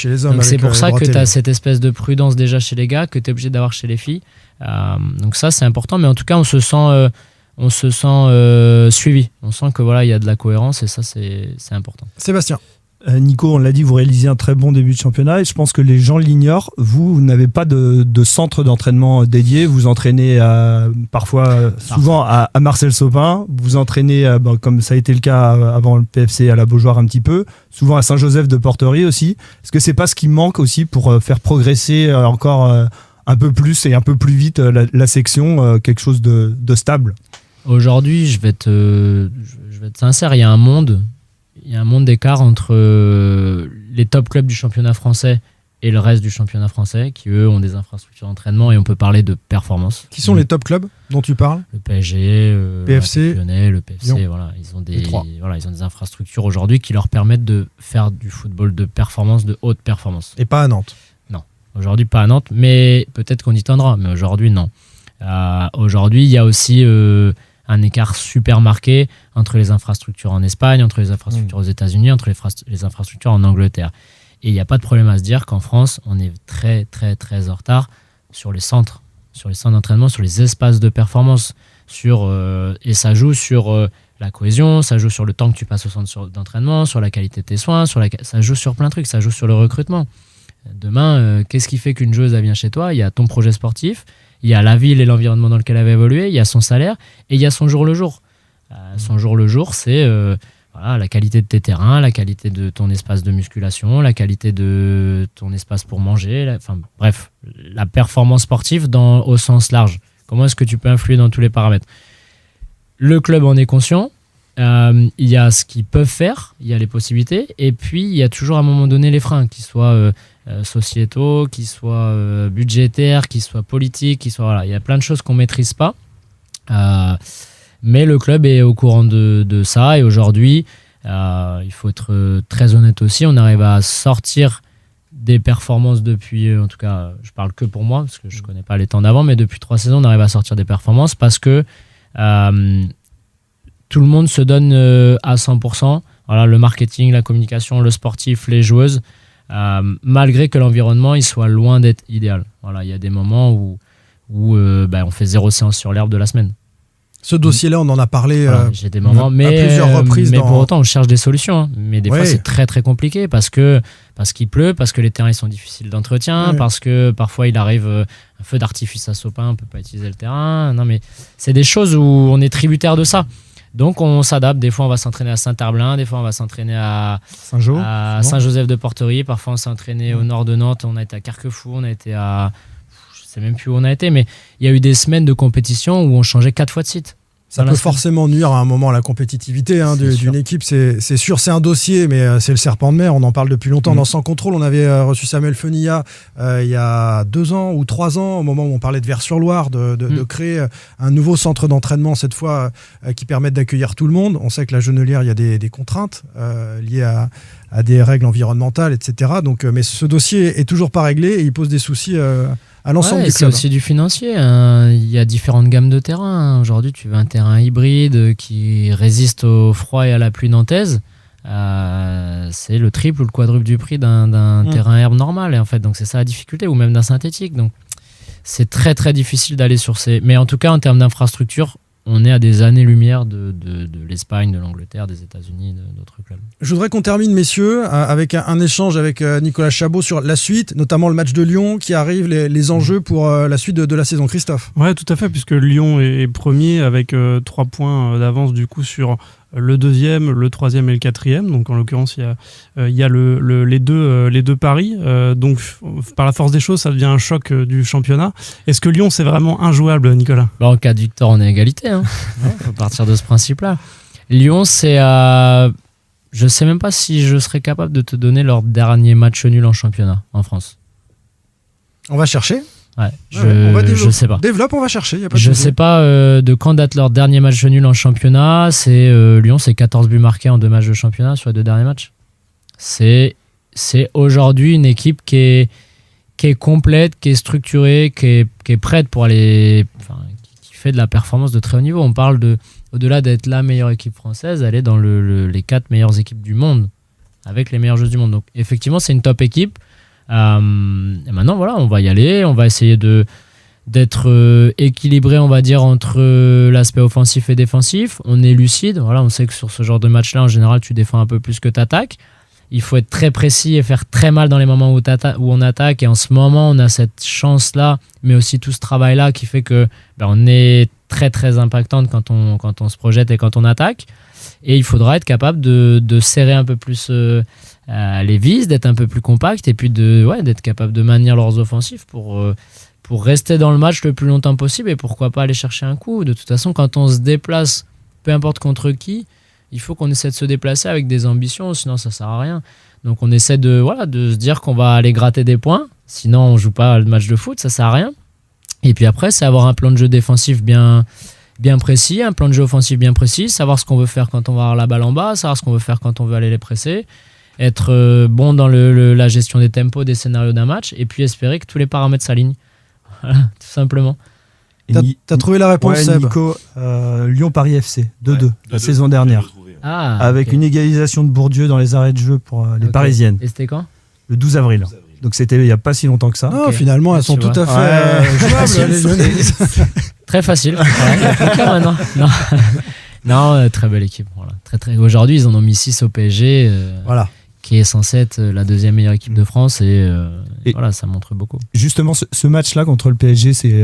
les hommes. Donc c'est pour ça que tu as cette espèce de prudence déjà chez les gars que tu es obligé d'avoir chez les filles. Donc ça, c'est important. Mais en tout cas, on se sent suivi. On sent que voilà, il y a de la cohérence et ça, c'est important. Sébastien. Nico, on l'a dit, vous réalisez un très bon début de championnat et je pense que les gens l'ignorent. Vous n'avez pas de centre d'entraînement dédié. Vous entraînez souvent à Marcel Sopin. Vous entraînez, comme ça a été le cas avant le PFC, à la Beaujoire un petit peu. Souvent à Saint-Joseph de Porterie aussi. Est-ce que c'est pas ce qui manque aussi pour faire progresser encore un peu plus et un peu plus vite la section, quelque chose de stable? Aujourd'hui, je vais être sincère, il y a un monde d'écart entre les top clubs du championnat français et le reste du championnat français, qui eux ont des infrastructures d'entraînement et on peut parler de performance. Qui sont les top clubs dont tu parles? Le PSG, PFC, Lyonnais, le PFC, voilà, ils ont des infrastructures aujourd'hui qui leur permettent de faire du football de performance, de haute performance. Et pas à Nantes? Non, aujourd'hui pas à Nantes, mais peut-être qu'on y tendra, mais aujourd'hui non. Aujourd'hui, il y a aussi un écart super marqué entre les infrastructures en Espagne, entre les infrastructures aux États-Unis, entre les infrastructures en Angleterre. Et il n'y a pas de problème à se dire qu'en France, on est très, très, très en retard sur les centres d'entraînement, sur les espaces de performance. Et ça joue sur la cohésion, ça joue sur le temps que tu passes au centre d'entraînement, sur la qualité de tes soins, ça joue sur plein de trucs, ça joue sur le recrutement. Demain, qu'est-ce qui fait qu'une joueuse vient chez toi? Il y a ton projet sportif, il y a la ville et l'environnement dans lequel elle va évoluer, il y a son salaire et il y a son jour le jour. Son jour le jour, c'est la qualité de tes terrains, la qualité de ton espace de musculation, la qualité de ton espace pour manger, bref, la performance sportive au sens large. Comment est-ce que tu peux influer dans tous les paramètres? Le club en est conscient, il y a ce qu'ils peuvent faire, il y a les possibilités, et puis il y a toujours à un moment donné les freins, qu'ils soient sociétaux, qu'ils soient budgétaires, qu'ils soient politiques, il y a plein de choses qu'on ne maîtrise pas. Mais le club est au courant de ça et aujourd'hui, il faut être très honnête aussi, on arrive à sortir des performances depuis, en tout cas, je parle que pour moi parce que je ne connais pas les temps d'avant, mais depuis 3 saisons, on arrive à sortir des performances parce que tout le monde se donne à 100%. Voilà, le marketing, la communication, le sportif, les joueuses, malgré que l'environnement il soit loin d'être idéal. Voilà, il y a des moments où on fait 0 séance sur l'herbe de la semaine. Ce dossier-là, on en a parlé j'ai des moments, à plusieurs reprises. Mais pour autant, on cherche des solutions. Hein. Mais des fois, c'est très très compliqué parce qu'il pleut, parce que les terrains ils sont difficiles d'entretien, parce que parfois il arrive un feu d'artifice à Sopin, on peut pas utiliser le terrain. Non, mais c'est des choses où on est tributaire de ça. Donc on s'adapte. Des fois, on va s'entraîner à Saint-Herblain, des fois, on va s'entraîner à Saint-Joseph de Porterie. Parfois, on s'est entraîné au nord de Nantes. On a été à Carquefou, on a été à je sais même plus où on a été, mais il y a eu des semaines de compétition où on changeait 4 fois de site. Ça peut forcément nuire à un moment à la compétitivité d'une équipe, c'est sûr, c'est un dossier, mais c'est le serpent de mer, on en parle depuis longtemps. Dans Sans Contrôle, on avait reçu Samuel Fenilla il y a 2 ans ou 3 ans, au moment où on parlait de Vers-sur-Loire, de créer un nouveau centre d'entraînement, cette fois, qui permette d'accueillir tout le monde. On sait que la Genelière, il y a des contraintes liées à des règles environnementales, etc. Donc, mais ce dossier est toujours pas réglé et il pose des soucis à l'ensemble du club. C'est aussi du financier. Il y a différentes gammes de terrains. Aujourd'hui, tu veux un terrain hybride qui résiste au froid et à la pluie nantaise. C'est le triple ou le quadruple du prix d'un terrain herbe normal. Et en fait, donc c'est ça la difficulté, ou même d'un synthétique. Donc c'est très très difficile d'aller sur ces. Mais en tout cas, en termes d'infrastructure, on est à des années-lumière de l'Espagne, de l'Angleterre, des États-Unis, d'autres clubs. Je voudrais qu'on termine, messieurs, avec un échange avec Nicolas Chabot sur la suite, notamment le match de Lyon qui arrive, les enjeux pour la suite de la saison. Christophe? Ouais, tout à fait, puisque Lyon est premier avec 3 points d'avance du coup sur le deuxième, le troisième et le quatrième. Donc en l'occurrence, il y a les deux paris. Donc par la force des choses, ça devient un choc du championnat. Est-ce que Lyon, c'est vraiment injouable, Nicolas ? En cas de victoire, on est à égalité. Hein. Faut partir de ce principe-là. Lyon, c'est je sais même pas si je serais capable de te donner leur dernier match nul en championnat en France. On va chercher. Ouais, je sais pas. Développe, on va chercher. Y a pas je de sais pas de quand date leur dernier match nul en championnat. Lyon, c'est 14 buts marqués en 2 matchs de championnat sur les 2 derniers matchs. C'est aujourd'hui une équipe qui est complète, qui est structurée, qui est prête pour aller, qui fait de la performance de très haut niveau. On parle au-delà d'être la meilleure équipe française, elle est dans les 4 meilleures équipes du monde, avec les meilleures joueuses du monde. Donc effectivement, c'est une top équipe. Et maintenant, voilà, on va y aller, on va essayer d'être équilibré, on va dire, entre l'aspect offensif et défensif. On est lucide, voilà, on sait que sur ce genre de match-là, en général, tu défends un peu plus que tu attaques. Il faut être très précis et faire très mal dans les moments où on attaque. Et en ce moment, on a cette chance-là, mais aussi tout ce travail-là qui fait que on est très très impactante quand on se projette et quand on attaque. Et il faudra être capable de serrer un peu plus les vis, d'être un peu plus compact et puis d'être capable de maintenir leurs offensifs pour rester dans le match le plus longtemps possible et pourquoi pas aller chercher un coup. De toute façon, quand on se déplace, peu importe contre qui, il faut qu'on essaie de se déplacer avec des ambitions, sinon ça sert à rien. Donc on essaie de se dire qu'on va aller gratter des points, sinon on joue pas le match de foot, ça sert à rien. Et puis après, c'est avoir un plan de jeu défensif bien précis, un plan de jeu offensif bien précis, savoir ce qu'on veut faire quand on va avoir la balle en bas, savoir ce qu'on veut faire quand on veut aller les presser, être bon dans la gestion des tempos, des scénarios d'un match, et puis espérer que tous les paramètres s'alignent. Voilà, tout simplement. T'as trouvé la réponse, Seb. Nico, Lyon-Paris FC, 2-2, la saison dernière. Avec okay. Une égalisation de Bourdieu dans les arrêts de jeu pour les Parisiennes. Et c'était quand ? Le 12 avril. Donc c'était il n'y a pas si longtemps que ça. Non, finalement, elles sont tout à fait jouables, les Lyonnaises. Très facile. Voilà, non, très belle équipe. Voilà. Très. Aujourd'hui, ils en ont mis 6 au PSG. Voilà. Qui est censé être la deuxième meilleure équipe de France et voilà, ça montre beaucoup. Justement, ce match-là contre le PSG, c'est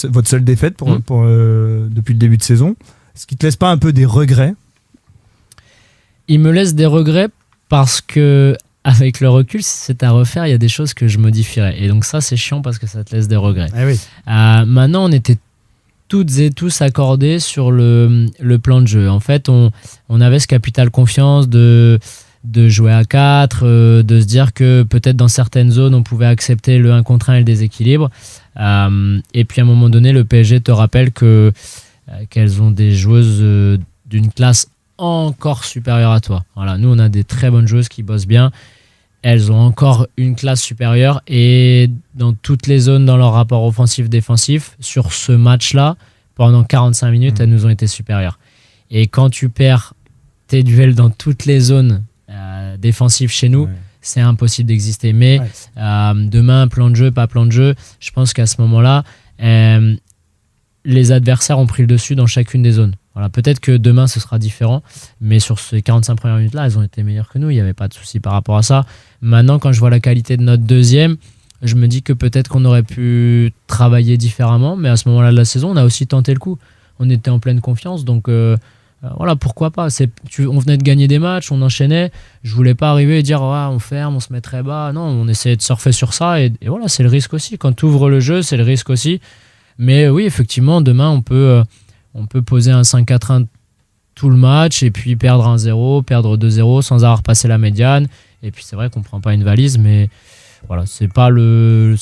votre seule défaite depuis le début de saison. Est-ce qu'il te laisse pas un peu des regrets ? Il me laisse des regrets parce que avec le recul, si c'est à refaire, il y a des choses que je modifierais. Et donc ça, c'est chiant parce que ça te laisse des regrets. Eh oui. Maintenant, on était toutes et tous accordés sur le plan de jeu. En fait, on avait ce capital confiance de jouer à 4, de se dire que peut-être dans certaines zones, on pouvait accepter le 1 contre 1 et le déséquilibre. Et puis à un moment donné, le PSG te rappelle qu'elles ont des joueuses d'une classe encore supérieure à toi. Voilà, nous, on a des très bonnes joueuses qui bossent bien. Elles ont encore une classe supérieure et dans toutes les zones, dans leur rapport offensif-défensif, sur ce match-là, pendant 45 minutes, elles nous ont été supérieures. Et quand tu perds tes duels dans toutes les zones défensives chez nous, c'est impossible d'exister. Mais demain, plan de jeu, pas plan de jeu, je pense qu'à ce moment-là, les adversaires ont pris le dessus dans chacune des zones. Voilà, peut-être que demain ce sera différent, mais sur ces 45 premières minutes-là, elles ont été meilleures que nous, il n'y avait pas de souci par rapport à ça. Maintenant, quand je vois la qualité de notre deuxième, je me dis que peut-être qu'on aurait pu travailler différemment, mais à ce moment-là de la saison, on a aussi tenté le coup. On était en pleine confiance, donc voilà, pourquoi pas. On venait de gagner des matchs, on enchaînait, je voulais pas arriver et dire on ferme, on se met très bas. Non, on essayait de surfer sur ça, et voilà, c'est le risque aussi. Quand tu ouvres le jeu, c'est le risque aussi. Mais oui, effectivement, demain, on peut poser un 5-4-1 tout le match et puis perdre 1-0, perdre 2-0 sans avoir passé la médiane. Et puis c'est vrai qu'on prend pas une valise, mais voilà, c'est pas le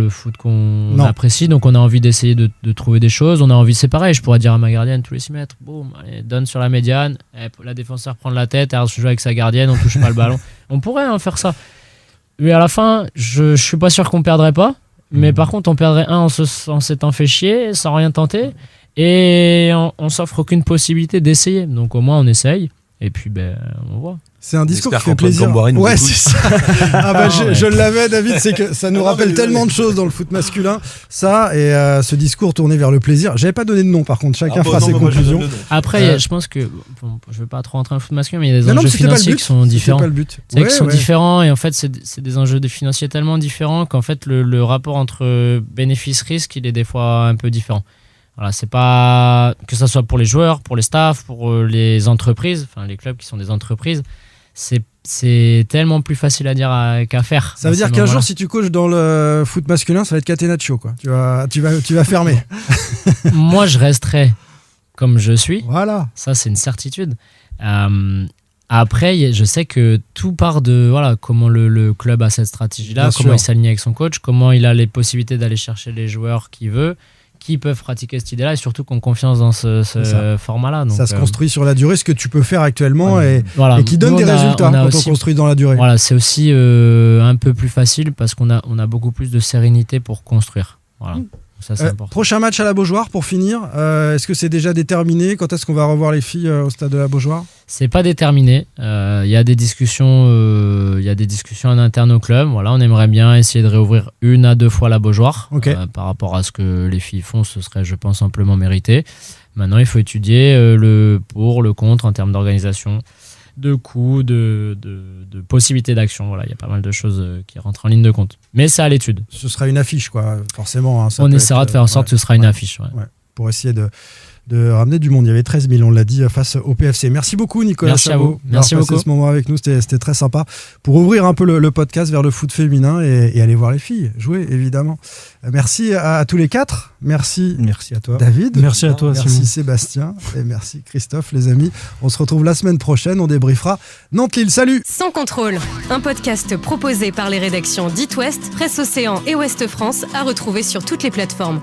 foot qu'on apprécie. Donc on a envie d'essayer de trouver des choses. On a envie, c'est pareil, je pourrais dire à ma gardienne tous les 6 mètres, boum, allez, donne sur la médiane, la défenseur prend la tête, elle joue avec sa gardienne, on touche pas le ballon. On pourrait faire ça. Mais à la fin, je suis pas sûr qu'on perdrait pas. Mais par contre, on perdrait en s'étant fait chier, sans rien tenter. Et on s'offre aucune possibilité d'essayer. Donc au moins, on essaye. Et puis, on voit. C'est un discours qui fait plaisir. Ouais, c'est ça. Je l'avais, David, c'est que ça nous rappelle tellement de choses dans le foot masculin. Ça, et ce discours tourné vers le plaisir. J'avais pas donné de nom, par contre. Chacun fera ses conclusions. Après, je pense que, je vais pas trop rentrer dans le foot masculin, mais il y a des enjeux financiers qui sont différents. C'était pas le but. Qui sont différents, et en fait, c'est des enjeux financiers tellement différents qu'en fait, le rapport entre bénéfice-risque, il est des fois un peu différent. Voilà, c'est pas que ça soit pour les joueurs, pour les staffs, pour les entreprises, enfin les clubs qui sont des entreprises, c'est tellement plus facile à dire qu'à faire. Ça veut dire qu'un jour, si tu coaches dans le foot masculin, ça va être Catenaccio, quoi. Tu vas fermer. Moi, je resterai comme je suis. Voilà. Ça, c'est une certitude. Après, je sais que tout part de comment le club a cette stratégie-là, comment il s'aligne avec son coach, comment il a les possibilités d'aller chercher les joueurs qu'il veut, qui peuvent pratiquer cette idée-là et surtout qu'on confiance dans ce format-là. Donc, ça se construit sur la durée, ce que tu peux faire actuellement et qui donne des résultats quand on construit dans la durée. Voilà, c'est aussi un peu plus facile parce qu'on a beaucoup plus de sérénité pour construire. Voilà. Ça, c'est important. Prochain match à la Beaujoire pour finir. Est-ce que c'est déjà déterminé? Quand est-ce qu'on va revoir les filles au stade de la Beaujoire? C'est pas déterminé. Il y a des discussions en interne au club. Voilà, on aimerait bien essayer de réouvrir 1 à 2 fois la Beaujoire. Okay. Par rapport à ce que les filles font, ce serait, je pense, amplement mérité. Maintenant, il faut étudier le pour, le contre en termes d'organisation, de coûts, de possibilités d'action. Voilà, il y a pas mal de choses qui rentrent en ligne de compte. Mais c'est à l'étude. Ce sera une affiche, quoi, forcément. Hein, on essaiera de faire en sorte que ce sera une affiche. Ouais. Pour essayer de ramener du monde. Il y avait 13 000, on l'a dit, face au PFC. Merci beaucoup, Nicolas Chabot. Merci beaucoup. Ce moment avec nous, c'était très sympa. Pour ouvrir un peu le podcast vers le foot féminin et aller voir les filles jouer, évidemment. Merci à tous les 4. Merci à toi, David. Merci à toi, Merci Simon. Sébastien. Et merci Christophe, les amis. On se retrouve la semaine prochaine. On débriefera Nantes-Lille. Salut. Sans contrôle, un podcast proposé par les rédactions d'It West, Presse Océan et Ouest France, à retrouver sur toutes les plateformes.